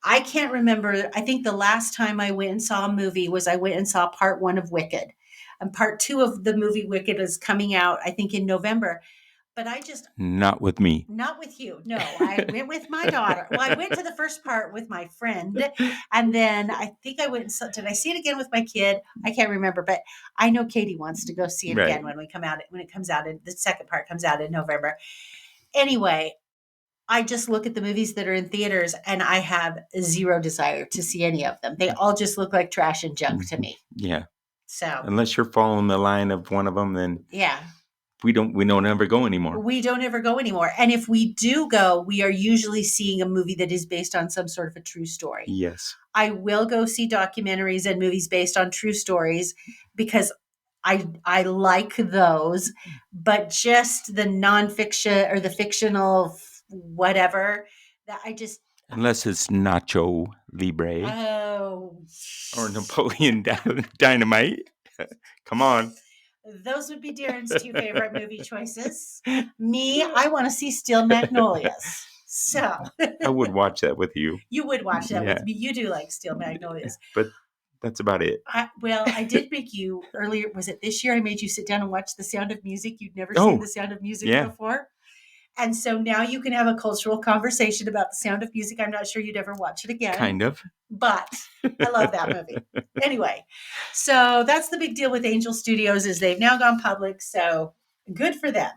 I can't remember. I think the last time I went and saw a movie was I went and saw part 1 of Wicked. And part 2 of the movie Wicked is coming out, I think, in November. But not with me. Not with you. No, I went with my daughter. Well, I went to the first part with my friend. And then I think I went, did I see it again with my kid? I can't remember, but I know Katie wants to go see it again when it comes out, the second part comes out in November. Anyway, I just look at the movies that are in theaters and I have zero desire to see any of them. They all just look like trash and junk to me. Yeah. So Unless you're following the line of one of them, then yeah, we don't ever go anymore. we don't ever go anymore. And if we do go, we are usually seeing a movie that is based on some sort of a true story. Yes. I will go see documentaries and movies based on true stories because I like those, but just the nonfiction or the fictional whatever that I just Unless it's Nacho Libre oh or Napoleon Dynamite. Come on. those would be Darren's two favorite movie choices. Me, I want to see Steel Magnolias. So I would watch that with you. you would watch that Yeah. with me. You do like Steel Magnolias. But that's about it. I did make you earlier. Was it this year? I made you sit down and watch The Sound of Music. You'd never Oh, seen The Sound of Music yeah. before. And so now you can have a cultural conversation about The Sound of Music. I'm not sure you'd ever watch it again. Kind of. But I love that movie. Anyway, so that's the big deal with Angel Studios is they've now gone public. So good for them.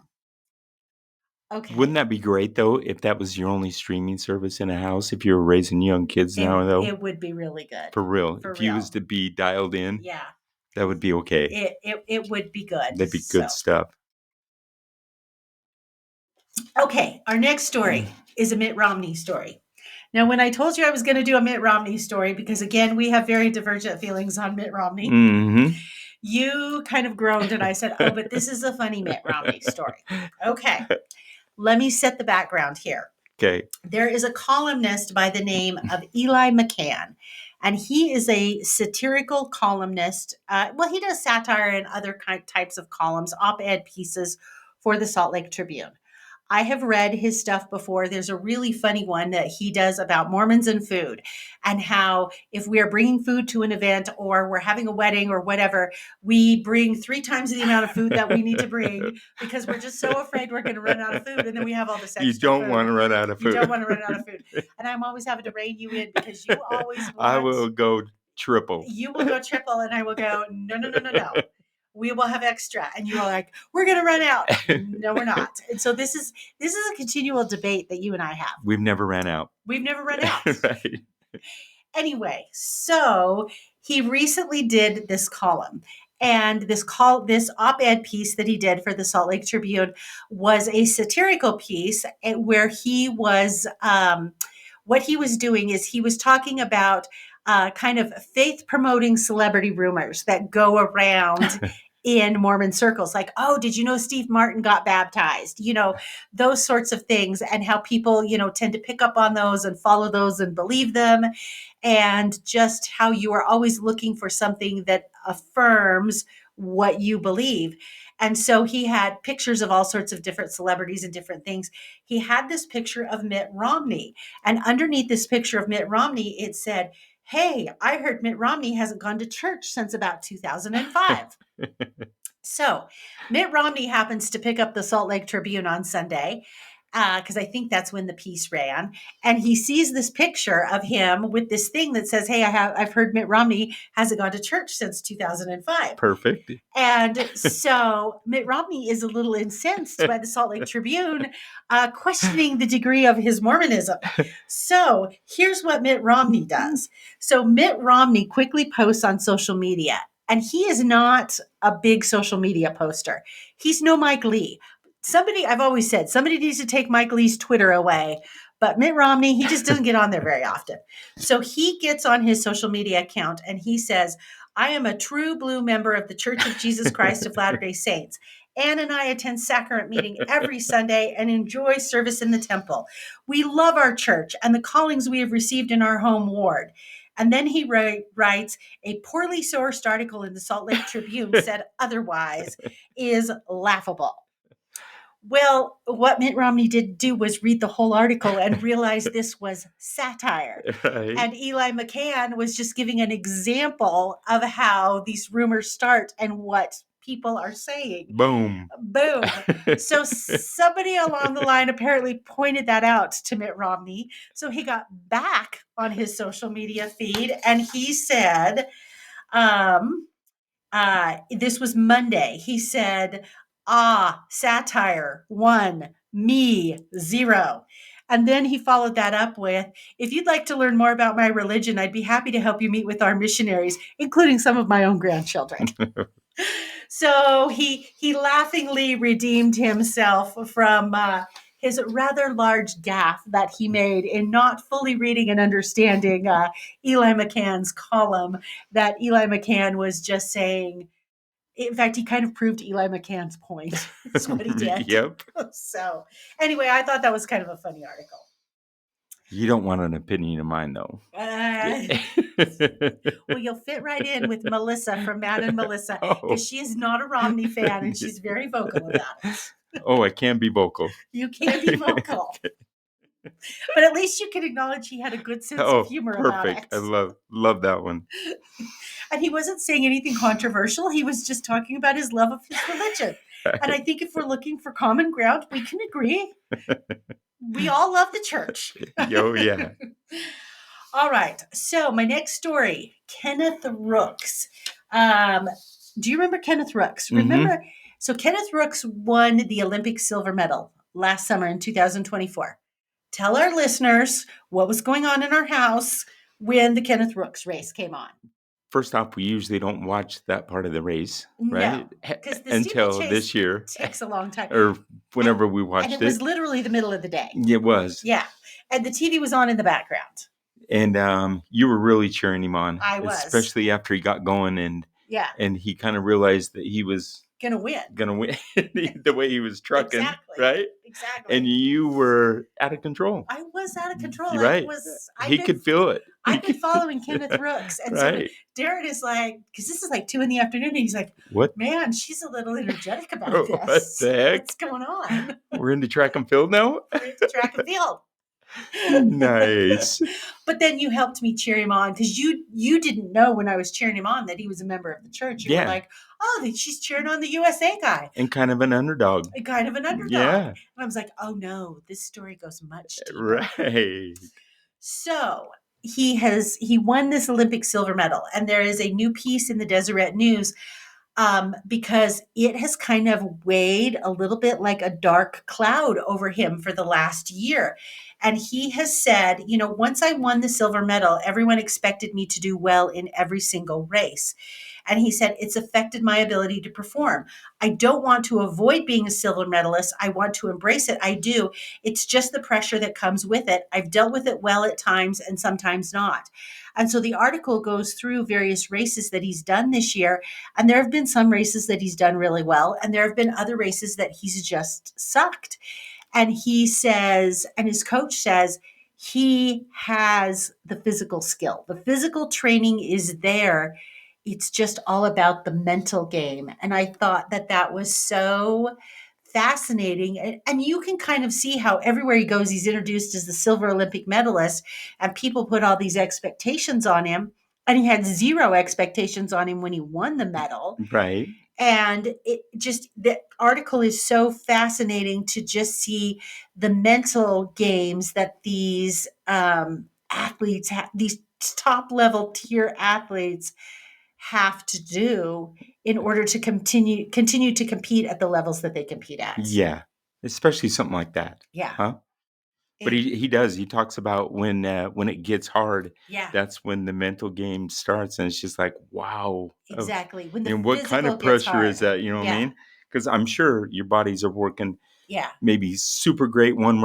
Okay. Wouldn't that be great, though, if that was your only streaming service in a house? If you were raising young kids now, though? It would be really good. For real. For if you real. was to be dialed in, Yeah. that would be okay. It would be good. That'd be good stuff. Okay, our next story is a Mitt Romney story. Now, when I told you I was going to do a Mitt Romney story, because again, we have very divergent feelings on Mitt Romney, Mm-hmm. you kind of groaned and I said, oh, but this is a funny Mitt Romney story. Okay, let me set the background here. Okay. There is a columnist by the name of Eli McCann, and he is a satirical columnist. He does satire and other types of columns, op-ed pieces for the Salt Lake Tribune. I have read his stuff before. There's a really funny one that he does about Mormons and food and how if we are bringing food to an event or we're having a wedding or whatever, we bring 3 times the amount of food that we need to bring because we're just so afraid we're going to run out of food. And then we have all this extra You don't food. want to run out of food. You don't want to run out of food. And I'm always having to rein you in because you always want. I will go triple. You will go triple and I will go, no. We will have extra. And you are like, we're going to run out. No, we're not. And so this is a continual debate that you and I have. We've never ran out. We've never run out. Right. Anyway, so he recently did this column. And this op-ed piece that he did for the Salt Lake Tribune was a satirical piece where he was, what he was doing is he was talking about kind of faith-promoting celebrity rumors that go around in Mormon circles, like, oh, did you know Steve Martin got baptized? Those sorts of things, and how people, tend to pick up on those and follow those and believe them, and just how you are always looking for something that affirms what you believe. And so he had pictures of all sorts of different celebrities and different things. He had this picture of Mitt Romney, and underneath this picture of Mitt Romney, it said, hey, I heard Mitt Romney hasn't gone to church since about 2005. So Mitt Romney happens to pick up the Salt Lake Tribune on Sunday, because I think that's when the piece ran. And he sees this picture of him with this thing that says, hey, I've heard Mitt Romney hasn't gone to church since 2005. Perfect. And so Mitt Romney is a little incensed by the Salt Lake Tribune, questioning the degree of his Mormonism. So here's what Mitt Romney does. So Mitt Romney quickly posts on social media, and he is not a big social media poster. He's no Mike Lee. I've always said, somebody needs to take Mike Lee's Twitter away. But Mitt Romney, he just doesn't get on there very often. So he gets on his social media account and he says, I am a true blue member of the Church of Jesus Christ of Latter-day Saints. Ann and I attend sacrament meeting every Sunday and enjoy service in the temple. We love our church and the callings we have received in our home ward. And then he writes, a poorly sourced article in the Salt Lake Tribune said otherwise is laughable. Well, what Mitt Romney did do was read the whole article and realize this was satire. Right. And Eli McCann was just giving an example of how these rumors start and what people are saying. Boom. Boom. So somebody along the line apparently pointed that out to Mitt Romney. So he got back on his social media feed and he said, this was Monday. He said, satire, 1, me, 0. And then he followed that up with, if you'd like to learn more about my religion, I'd be happy to help you meet with our missionaries, including some of my own grandchildren. So he laughingly redeemed himself from his rather large gaffe that he made in not fully reading and understanding Eli McCann's column, that Eli McCann was just saying. In fact, he kind of proved Eli McCann's point. That's what he did. Yep. So anyway, I thought that was kind of a funny article. You don't want an opinion of mine, though. Well, you'll fit right in with Melissa from Matt and Melissa, Oh. because she is not a Romney fan and she's very vocal about it. Oh, I can be vocal. You can be vocal. But at least you can acknowledge he had a good sense of humor about it. Perfect. I love that one. And he wasn't saying anything controversial. He was just talking about his love of his religion. And I think if we're looking for common ground, we can agree. We all love the church. Oh, yeah. All right. So my next story, Kenneth Rooks. Do you remember Kenneth Rooks? Mhm. Remember? So Kenneth Rooks won the Olympic silver medal last summer in 2024. Tell our listeners what was going on in our house when the Kenneth Rooks race came on. First off, we usually don't watch that part of the race, right? No, because the Until steeplechase this year, takes a long time. or whenever we watched And it was literally the middle of the day. It was. Yeah. And the TV was on in the background. And you were really cheering him on. I was. Especially after he got going and he kind of realized that he was gonna win the way he was trucking. Exactly. Right? Exactly. And you were out of control. I was out of control. Right. He could feel it. I've been following Kenneth Rooks. And right. so Darren is like, because this is like 2 PM, and he's like, what? Man, she's a little energetic about this. What the heck? What's going on? We're into track and field now? We're into track and field. Nice. But then you helped me cheer him on, because you didn't know when I was cheering him on that he was a member of the church. You were like, oh, she's cheering on the USA guy. And kind of an underdog. Yeah. And I was like, oh no, this story goes much deeper. Right. So he won this Olympic silver medal, and there is a new piece in the Deseret News because it has kind of weighed a little bit like a dark cloud over him for the last year. And he has said, once I won the silver medal, everyone expected me to do well in every single race. And he said, it's affected my ability to perform. I don't want to avoid being a silver medalist. I want to embrace it. I do. It's just the pressure that comes with it. I've dealt with it well at times and sometimes not. And so the article goes through various races that he's done this year. And there have been some races that he's done really well. And there have been other races that he's just sucked. And he says, and his coach says, he has the physical skill. The physical training is there. It's just all about the mental game. And I thought that was so fascinating. And you can kind of see how everywhere he goes, he's introduced as the silver Olympic medalist, and people put all these expectations on him. And he had zero expectations on him when he won the medal. Right. And the article is so fascinating to just see the mental games that these athletes, these top level tier athletes have to do in order to continue to compete at the levels that they compete at. Yeah. Especially something like that. Yeah. Huh? But he does. He talks about when it gets hard. Yeah. That's when the mental game starts, and it's just like, wow. Exactly. And what kind of pressure is that? You know what I mean? Because I'm sure your bodies are working. Yeah. Maybe super great one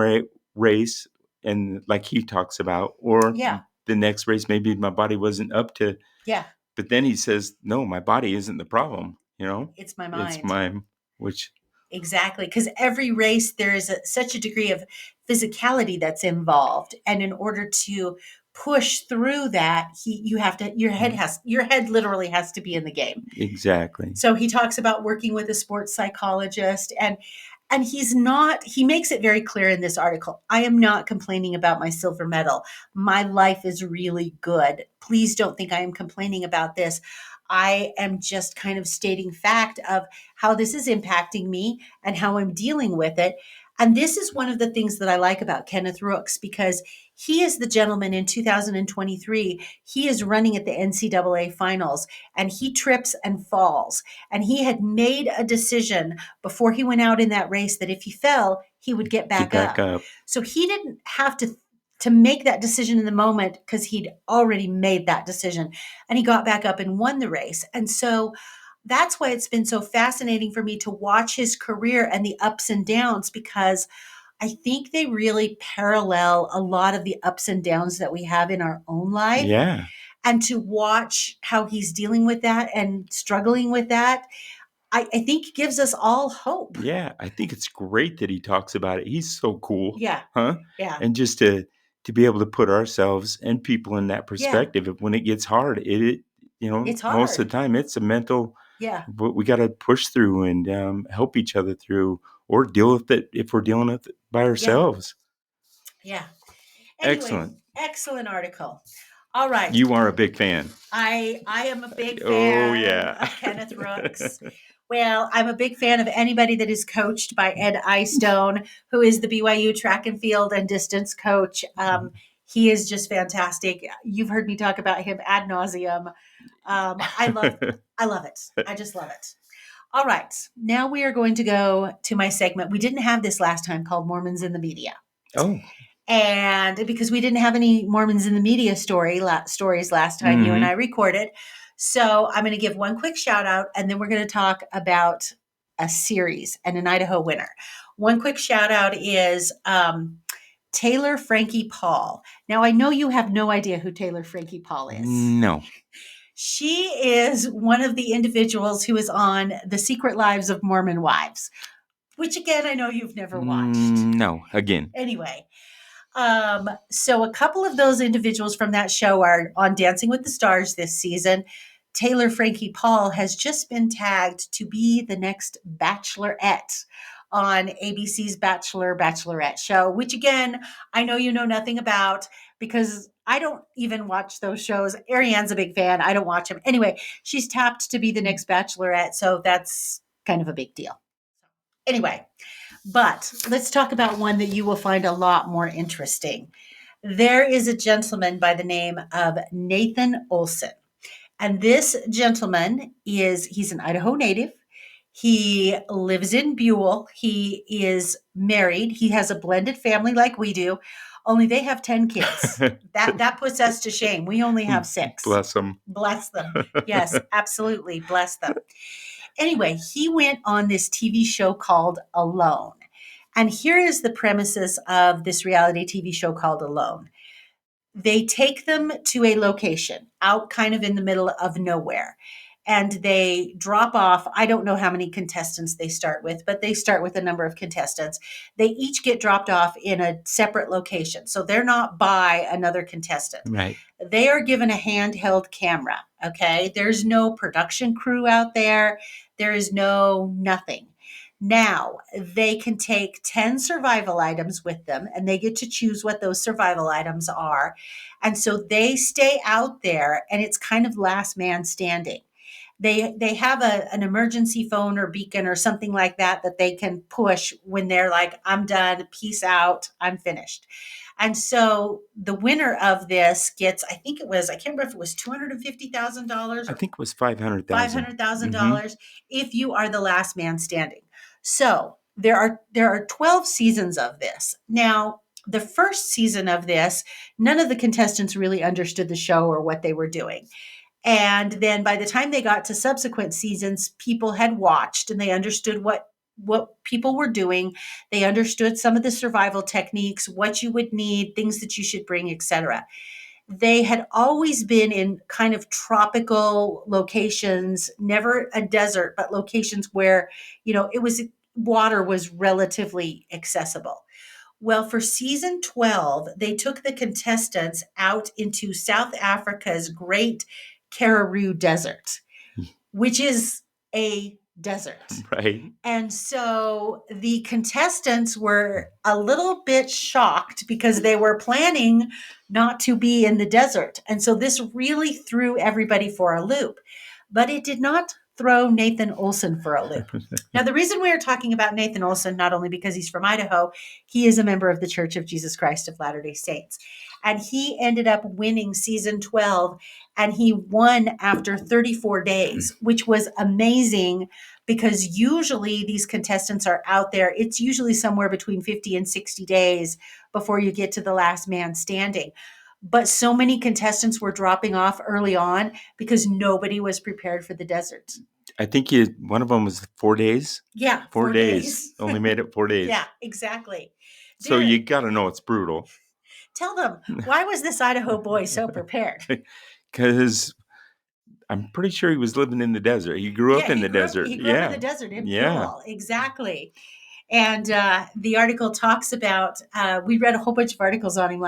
race, and like he talks about, or the next race, maybe my body wasn't up to. Yeah. But then he says, no, my body isn't the problem. It's my mind. It's mine, which. Exactly, because every race there is such a degree of physicality that's involved, and in order to push through that, your head literally has to be in the game. Exactly. So he talks about working with a sports psychologist, and he makes it very clear in this article, I am not complaining about my silver medal. My life is really good. Please don't think I am complaining about this. I am just kind of stating fact of how this is impacting me and how I'm dealing with it. And this is one of the things that I like about Kenneth Rooks, because he is the gentleman in 2023. He is running at the NCAA finals, and he trips and falls. And he had made a decision before he went out in that race that if he fell, he would get Get back back up. up. So he didn't have to make that decision in the moment because he'd already made that decision, and he got back up and won the race. And so that's why it's been so fascinating for me to watch his career and the ups and downs, because I think they really parallel a lot of the ups and downs that we have in our own life. Yeah. And to watch how he's dealing with that and struggling with that, I think gives us all hope. Yeah. I think it's great that he talks about it. He's so cool. Yeah. Huh? Yeah. And just to be able to put ourselves and people in that perspective, when it gets hard, it It's most of hard. the time it's a mental, Yeah. but we got to push through and help each other through, or deal with it if we're dealing with it by ourselves. Yeah. Anyway, excellent article. All right. You are a big fan. I am a big Oh, fan yeah. of Kenneth Rooks. Well, I'm a big fan of anybody that is coached by Ed Eyestone, who is the BYU track and field and distance coach. He is just fantastic. You've heard me talk about him ad nauseum. I love it. I just love it. All right. Now we are going to go to my segment. We didn't have this last time, called Mormons in the Media. Oh. And because we didn't have any Mormons in the Media stories last time you and I recorded. So I'm going to give one quick shout out, and then we're going to talk about a series and an Idaho winner. One quick shout out is Taylor Frankie Paul. Now, I know you have no idea who Taylor Frankie Paul is. No. She is one of the individuals who is on The Secret Lives of Mormon Wives, which, again, I know you've never watched. No, again. Anyway, so a couple of those individuals from that show are on Dancing with the Stars this season. Taylor Frankie Paul has just been tagged to be the next Bachelorette on ABC's Bachelorette show, which, again, I know you know nothing about because I don't even watch those shows. Ariane's a big fan. I don't watch them. Anyway, she's tapped to be the next Bachelorette, so that's kind of a big deal. Anyway, but let's talk about one that you will find a lot more interesting. There is a gentleman by the name of Nathan Olson. And this gentleman he's an Idaho native. He lives in Buell. He is married. He has a blended family like we do, only they have 10 kids. That puts us to shame. We only have 6. Bless them. Bless them. Yes, absolutely. Bless them. Anyway, he went on this TV show called Alone. And here is the premises of this reality TV show called Alone. They take them to a location out kind of in the middle of nowhere. And they drop off, I don't know how many contestants they start with, but they start with a number of contestants. They each get dropped off in a separate location. So they're not by another contestant. Right. They are given a handheld camera. Okay. There's no production crew out there. There is no nothing. Now, they can take 10 survival items with them, and they get to choose what those survival items are. And so they stay out there, and it's kind of last man standing. They have an emergency phone or beacon or something like that they can push when they're like, I'm done, peace out, I'm finished. And so the winner of this gets, I can't remember if it was $250,000 I think it was $500,000. $500,000 if you are the last man standing. So there are 12 seasons of this. Now, the first season of this, none of the contestants really understood the show or what they were doing. And then by the time they got to subsequent seasons, people had watched and they understood what people were doing. They understood some of the survival techniques, what you would need, things that you should bring, etc. They had always been in kind of tropical locations, never a desert, but locations where, water was relatively accessible. Well, for season 12, they took the contestants out into South Africa's Great Karoo Desert, which is a desert. Right. And so the contestants were a little bit shocked because they were planning not to be in the desert. And so this really threw everybody for a loop. But it did not throw Nathan Olson for a loop. Now, the reason we are talking about Nathan Olson, not only because he's from Idaho, he is a member of the Church of Jesus Christ of Latter-day Saints. And he ended up winning season 12, and he won after 34 days, which was amazing because usually these contestants are out there. It's usually somewhere between 50 and 60 days before you get to the last man standing. But so many contestants were dropping off early on because nobody was prepared for the desert. I think one of them was 4 days. Yeah, 4 days. Only made it 4 days. Yeah, exactly. So Darren, you got to know it's brutal. tell them, why was this Idaho boy so prepared? Because I'm pretty sure he was living in the desert. He grew up in the desert. He grew up in the desert in Yeah. Buell. Exactly. And the article talks about, we read a whole bunch of articles on him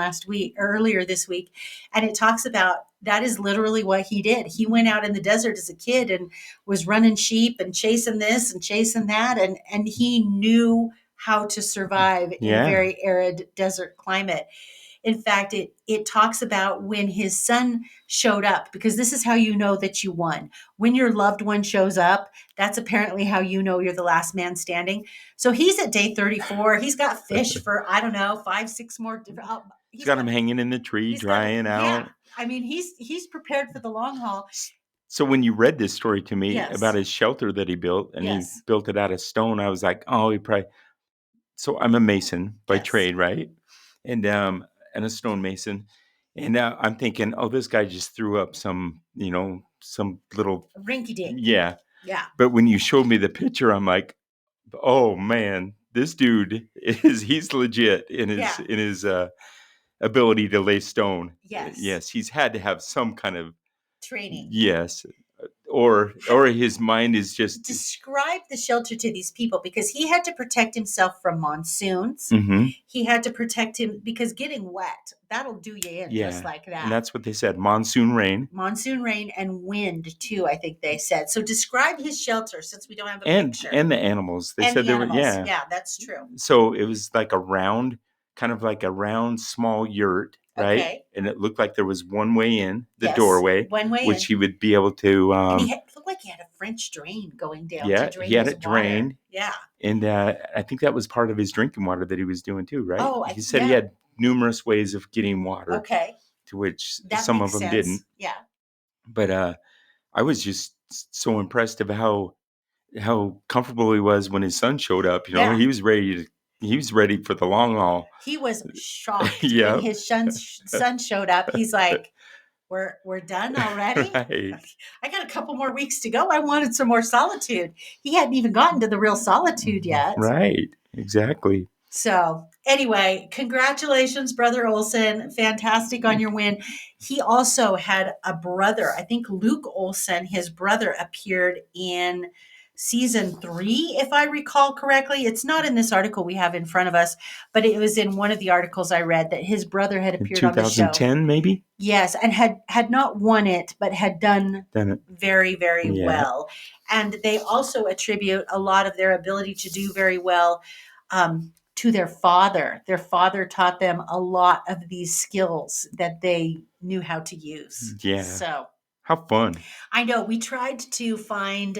earlier this week, and it talks about that is literally what he did. He went out in the desert as a kid and was running sheep and chasing this and chasing that, and he knew how to survive in a Yeah. very arid desert climate. In fact, it talks about when his son showed up, because this is how you know that you won. When your loved one shows up, that's apparently how you know you're the last man standing. So he's at day 34. He's got fish for, I don't know, 5-6 more. He's got him hanging in the tree, drying out. Yeah. I mean, he's prepared for the long haul. So when you read this story to me Yes. about his shelter that he built, and Yes. he built it out of stone, I was like, oh, he probably. So I'm a mason by Yes. trade, right? And a stonemason. And I'm thinking, oh, this guy just threw up some little Rinky dink. Yeah. Yeah. But when you showed me the picture, I'm like, oh man, this dude he's legit in his ability to lay stone. Yes. Yes, he's had to have some kind of Training. Yes. Or his mind is just. Describe the shelter to these people, because he had to protect himself from monsoons. Mm-hmm. He had to protect him because getting wet, that'll do you in just like that. And that's what they said, monsoon rain. Monsoon rain and wind too, I think they said. So describe his shelter, since we don't have a picture. And the animals. They said there were, yeah. Yeah, that's true. So it was like kind of like a round small yurt, right? Okay. And it looked like there was one way in, the Yes, doorway, one way which in. he would be able to. And it looked like he had a French drain going down to drain he had his it water. drained. Yeah. And I think that was part of his drinking water that he was doing too, right? Oh, he said he had numerous ways of getting water. Okay. To which that some makes of them sense. didn't. Yeah. But I was just so impressed of how comfortable he was when his son showed up. You know, he was ready for the long haul. He was shocked Yeah. when his son showed up. He's like, We're done already? Right. I got a couple more weeks to go. I wanted some more solitude. He hadn't even gotten to the real solitude yet. Right. Exactly. So anyway, congratulations, Brother Olson. Fantastic on your win. He also had a brother. I think Luke Olson, his brother, appeared in season 3, if I recall correctly. It's not in this article we have in front of us, but it was in one of the articles I read that his brother had appeared in on the show. 2010, maybe? Yes, and had not won it, but had done it very, very well. And they also attribute a lot of their ability to do very well to their father. Their father taught them a lot of these skills that they knew how to use. Yeah. So how fun. I know. We tried to find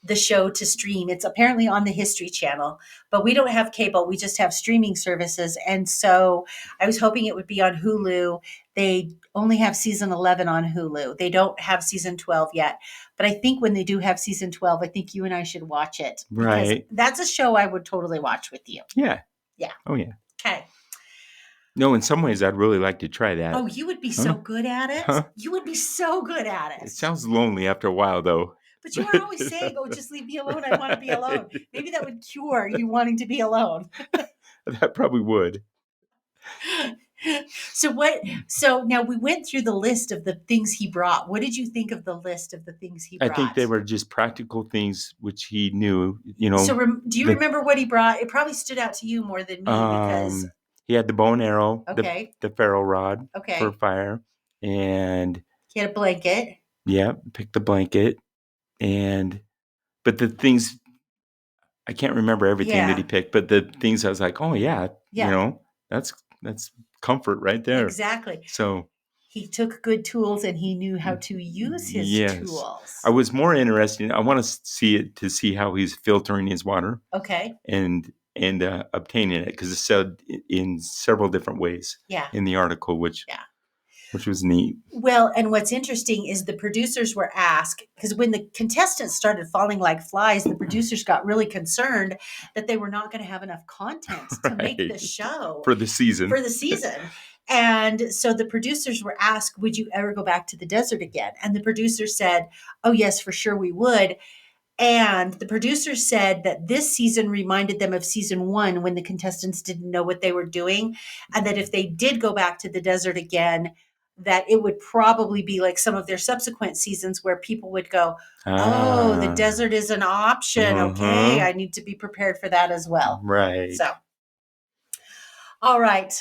the show to stream. It's apparently on the History Channel, but we don't have cable. We just have streaming services. And so I was hoping it would be on Hulu. They only have season 11 on Hulu. They don't have season 12 yet. But I think when they do have season 12, I think you and I should watch it. Right. That's a show I would totally watch with you. Yeah. Yeah. Oh, yeah. Okay. No, in some ways, I'd really like to try that. Oh, you would be so good at it. Huh? You would be so good at it. It sounds lonely after a while, though. But you were always saying, oh, just leave me alone. I want to be alone. Maybe that would cure you wanting to be alone. That probably would. So now we went through the list of the things he brought. What did you think of the list of the things he brought? I think they were just practical things which he knew, you know. So do you remember what he brought? It probably stood out to you more than me because he had the bow and arrow, okay, the ferro rod okay, for fire, and he had a blanket. Yeah, picked the blanket, but the things I can't remember everything that he picked, but the things I was like, oh yeah, you know, that's comfort right there. Exactly. So he took good tools and he knew how to use his tools. I was more interested. I want to see how he's filtering his water. Okay. And obtaining it, because it said in several different ways. Yeah. In the article, which which was neat. Well, and what's interesting is the producers were asked, because when the contestants started falling like flies, the producers got really concerned that they were not going to have enough content to make the Right. show For the season. for the season. And so the producers were asked, would you ever go back to the desert again? And the producers said, oh, yes, for sure we would. And the producers said that this season reminded them of season 1 when the contestants didn't know what they were doing. And that if they did go back to the desert again, that it would probably be like some of their subsequent seasons where people would go, oh, the Ah, desert is an option. Okay, uh-huh. I need to be prepared for that as well. Right. So, all right.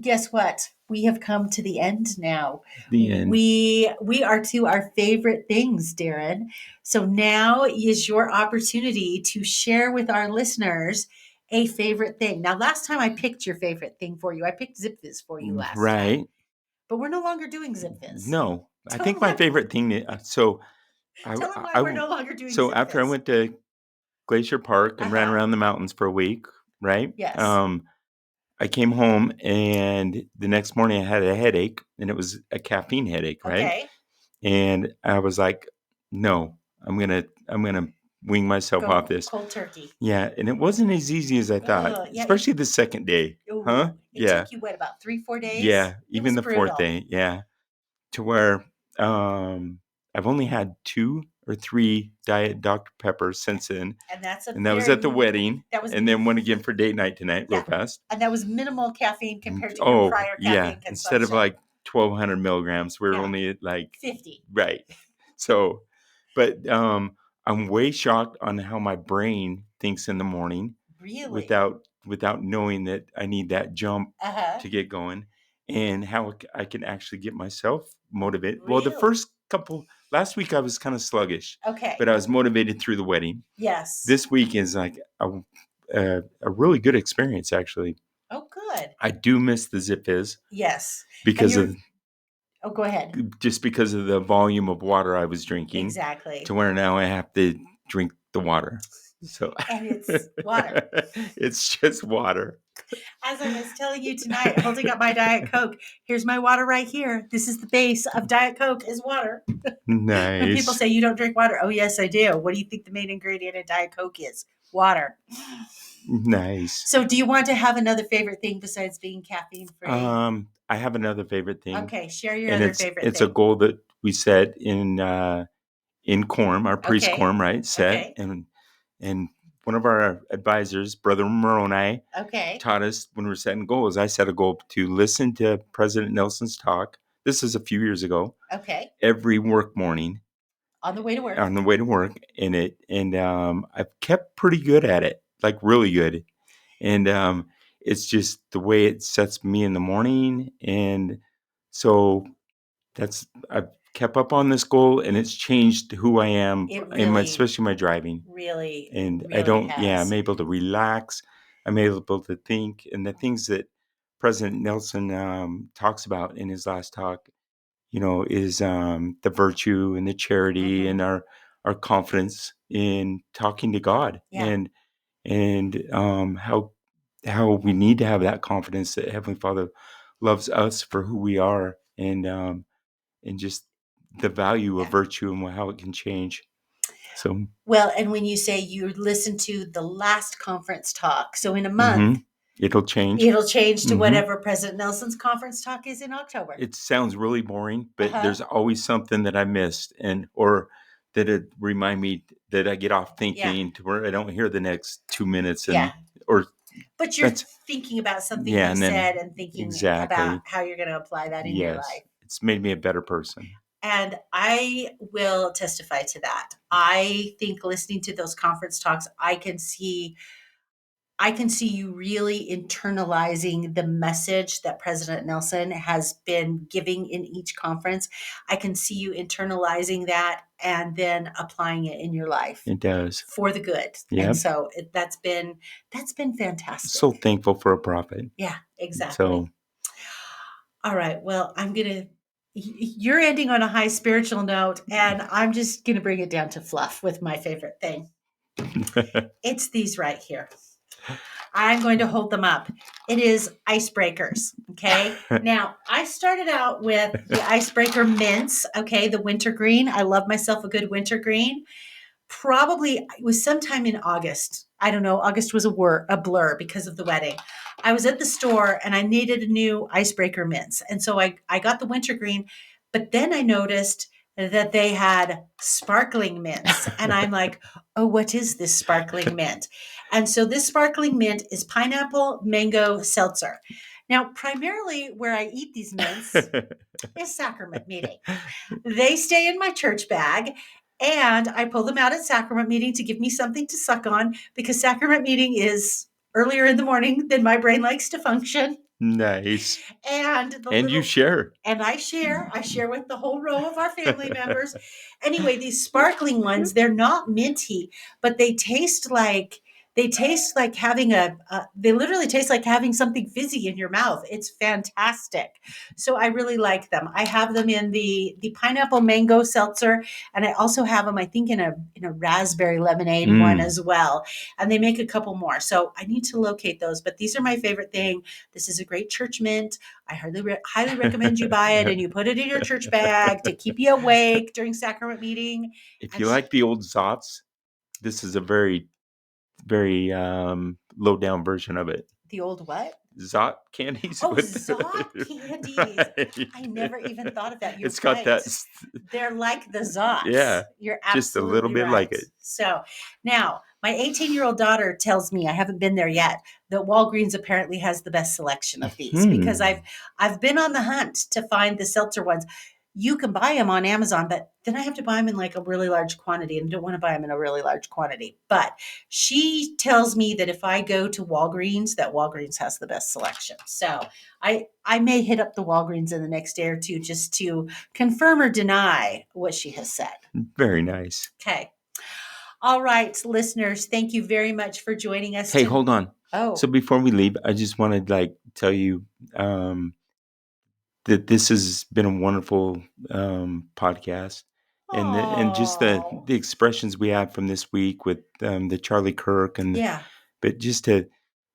Guess what? We have come to the end now. The end. We are to our favorite things, Darren. So now is your opportunity to share with our listeners a favorite thing. Now, last time I picked your favorite thing for you. I picked Zip Fizz for you last time. Right. But we're no longer doing Zip Fizz. No, I Tell think them my why- favorite thing. So Tell them why we're no longer doing So Zip after I Fizz. went to Glacier Park and ran Uh-huh. around the mountains for a week, right? Yes. I came home and the next morning I had a headache, and it was a caffeine headache, right? Okay. And I was like, no, I'm gonna wing myself Go off this. cold turkey. Yeah, and it wasn't as easy as I thought, Yeah, especially the second day. Ooh, Huh? It Yeah. took you what, about 3-4 days? Yeah, It even was the fourth brutal. day. Yeah. To where I've only had 2 or 3 Diet Dr. Peppers since then. And that's And that was at the wedding. That was And then one again for date night tonight, real Yeah. fast. And that was minimal caffeine compared to your Oh, prior yeah. caffeine consumption. Instead of like 1,200 milligrams, we were Yeah. only at like 50. right. So, but I'm way shocked on how my brain thinks in the morning Really? without knowing that I need that jump Uh-huh. to get going, and how I can actually get myself motivated. Well, the Really? first last week I was kind of sluggish, Okay. but I was motivated through the wedding. Yes. This week is like a really good experience, actually. Oh, good. I do miss the Zip Fizz Yes. because of Oh, go ahead. just because of the volume of water I was drinking. Exactly. To where now I have to drink the water. So And it's water. It's just water. As I was telling you tonight, holding up my Diet Coke, here's my water right here. This is the base of Diet Coke is water. Nice. When people say you don't drink water, oh, yes, I do. What do you think the main ingredient in Diet Coke is? Water. Nice. So do you want to have another favorite thing besides being caffeine free? I have another favorite thing. Okay, share your and other favorite it's thing. a goal that we set in Quorum, our priest Okay. quorum, right? Set. Okay. And one of our advisors, Brother Moroni, Okay. taught us when we're setting goals. I set a goal to listen to President Nelson's talk. This is a few years ago. Okay. Every work morning. On the way to work. On the way to work, and I've kept pretty good at it, like really good. And it's just the way it sets me in the morning, and so I've kept up on this goal, and it's changed who I am, It in really, especially my driving. really, And really I don't, has. I'm able to relax. I'm able to think, and the things that President Nelson talks about in his last talk, is the virtue and the charity Mhm. and our confidence in talking to God, Yeah. and how we need to have that confidence that Heavenly Father loves us for who we are, and just the value of Yeah. virtue and how it can change. So, Well, and when you say you listen to the last conference talk, so in a month, it'll change. it'll change to Mhm. whatever President Nelson's conference talk is in October. It sounds really boring, but Uh-huh. there's always something that I missed, or that it remind me that I get off thinking to where I don't hear the next 2 minutes, Yeah. or But you're that's thinking about something yeah, he and then said and thinking about exactly. how you're going to apply that in your Yes, life. it's made me a better person. And I will testify to that. I think listening to those conference talks, I can see you really internalizing the message that President Nelson has been giving in each conference. I can see you internalizing that and then applying it in your life It does. for the good. Yep. And so that's been fantastic. So thankful for a prophet. Yeah, exactly. So, all right. Well, you're ending on a high spiritual note, and I'm just going to bring it down to fluff with my favorite thing. It's these right here. I'm going to hold them up. It is icebreakers. Okay. Now, I started out with the icebreaker mints. Okay. The wintergreen. I love myself a good wintergreen. Probably it was sometime in August. I don't know. August was a blur because of the wedding. I was at the store and I needed a new icebreaker mints. And so I got the wintergreen, but then I noticed that they had sparkling mints. And I'm like, oh, what is this sparkling mint? And so this sparkling mint is pineapple mango seltzer. Now, primarily where I eat these mints is sacrament meeting. They stay in my church bag, and I pull them out at sacrament meeting to give me something to suck on because sacrament meeting is earlier in the morning than my brain likes to function. Nice. And You share. And I share with the whole row of our family members. Anyway, these sparkling ones, they're not minty, but they taste like having they literally taste like having something fizzy in your mouth. It's fantastic. So I really like them. I have them in the pineapple mango seltzer, and I also have them, I think, in a raspberry lemonade one as well. And they make a couple more. So I need to locate those, but these are my favorite thing. This is a great church mint. I highly recommend you buy it and you put it in your church bag to keep you awake during sacrament meeting. If you like the old Zots, this is a very, very low down version of it. The old what? Zot candies. Oh, Zot candies. Right. I never even thought of that. You're It's got right. that. They're like the Zots. Yeah. You're absolutely just a little bit right. like it. So now my 18-year-old daughter tells me, I haven't been there yet, that Walgreens apparently has the best selection of these because I've been on the hunt to find the seltzer ones. You can buy them on Amazon, but then I have to buy them in like a really large quantity, and I don't want to buy them in a really large quantity. But she tells me that if I go to Walgreens, that Walgreens has the best selection. So I may hit up the Walgreens in the next day or two just to confirm or deny what she has said. Very nice. Okay. All right, listeners, thank you very much for joining us. Hey, hold on. Oh. So before we leave, I just want to tell you that this has been a wonderful podcast. And just the expressions we have from this week with the Charlie Kirk but just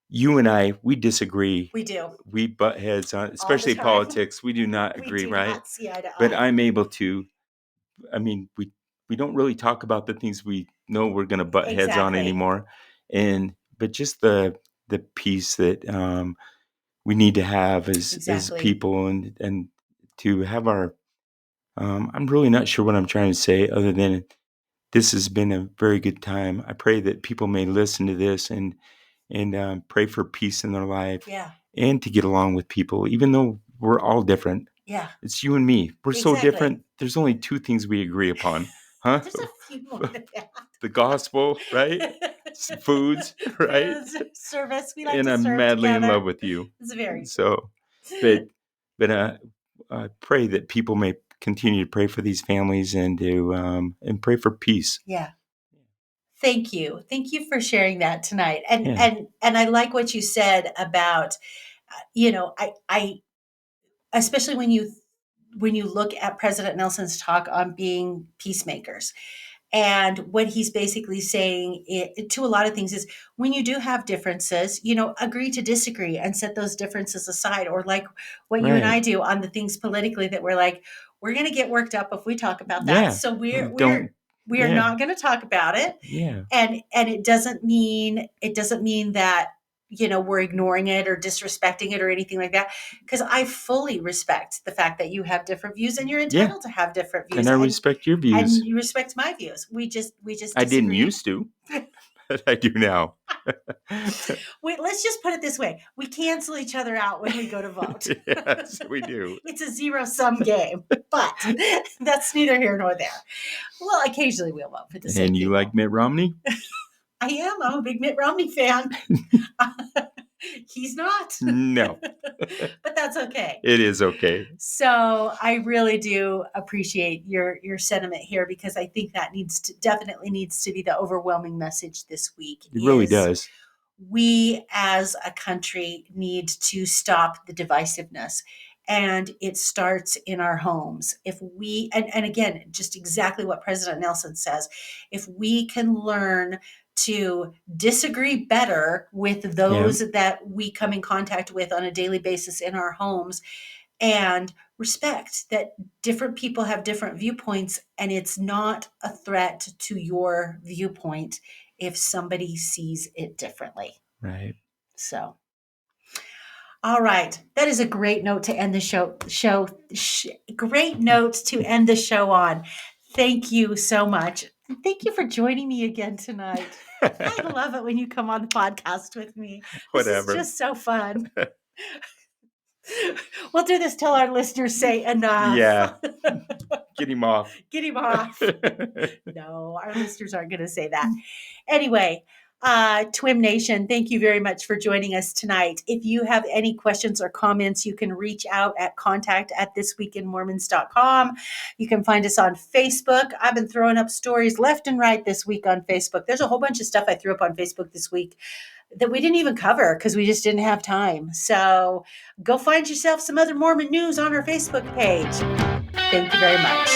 you and I, we disagree. We do. We butt heads on, especially politics. We do not agree, right? Not see eye to eye. But I'm able to. I mean, we don't really talk about the things we know we're going to butt heads on anymore, but just the peace that we need to have as people, and to have our. I'm really not sure what I'm trying to say, other than this has been a very good time. I pray that people may listen to this and pray for peace in their life, and to get along with people, even though we're all different. Yeah, it's you and me. We're so different. There's only two things we agree upon, huh? There's a few more than that. The gospel, right? Foods, right? Service. We like and to I'm serve madly together. in love with you. It's very so. But I pray that people may continue to pray for these families and to and pray for peace. Yeah. Thank you for sharing that tonight. And I like what you said about, I especially when you look at President Nelson's talk on being peacemakers. And what he's basically saying to a lot of things is, when you do have differences, agree to disagree and set those differences aside. Or like what you and I do on the things politically that we're like, we're going to get worked up if we talk about that. Yeah. So we are not going to talk about it. Yeah. And it doesn't mean that we're ignoring it or disrespecting it or anything like that. Because I fully respect the fact that you have different views, and you're entitled to have different views. And I respect your views. And you respect my views. We just disagree. I didn't used to, but I do now. Wait, let's just put it this way. We cancel each other out when we go to vote. Yes, we do. It's a zero-sum game, but that's neither here nor there. Well, occasionally we'll vote for the same And you people. like Mitt Romney? I am. I'm a big Mitt Romney fan. He's not. No. But that's okay. It is okay. So I really do appreciate your sentiment here, because I think that definitely needs to be the overwhelming message this week. It really does. We as a country need to stop the divisiveness. And it starts in our homes. If we, and again, just exactly what President Nelson says, if we can learn to disagree better with those that we come in contact with on a daily basis in our homes, and respect that different people have different viewpoints, and it's not a threat to your viewpoint if somebody sees it differently. Right. So, all right, that is a great note to end the show. Great note to end the show on. Thank you so much. And thank you for joining me again tonight. I love it when you come on the podcast with me. Whatever. This is just so fun. We'll do this till our listeners say enough. Yeah. Get him off. Get him off. No, our listeners aren't going to say that. Anyway, TWIM Nation, thank you very much for joining us tonight. If you have any questions or comments, you can reach out at contact@thisweekinmormons.com. You can find us on Facebook. I've been throwing up stories left and right this week on Facebook. There's a whole bunch of stuff I threw up on Facebook this week that we didn't even cover because we just didn't have time. So go find yourself some other Mormon news on our Facebook page. Thank you very much.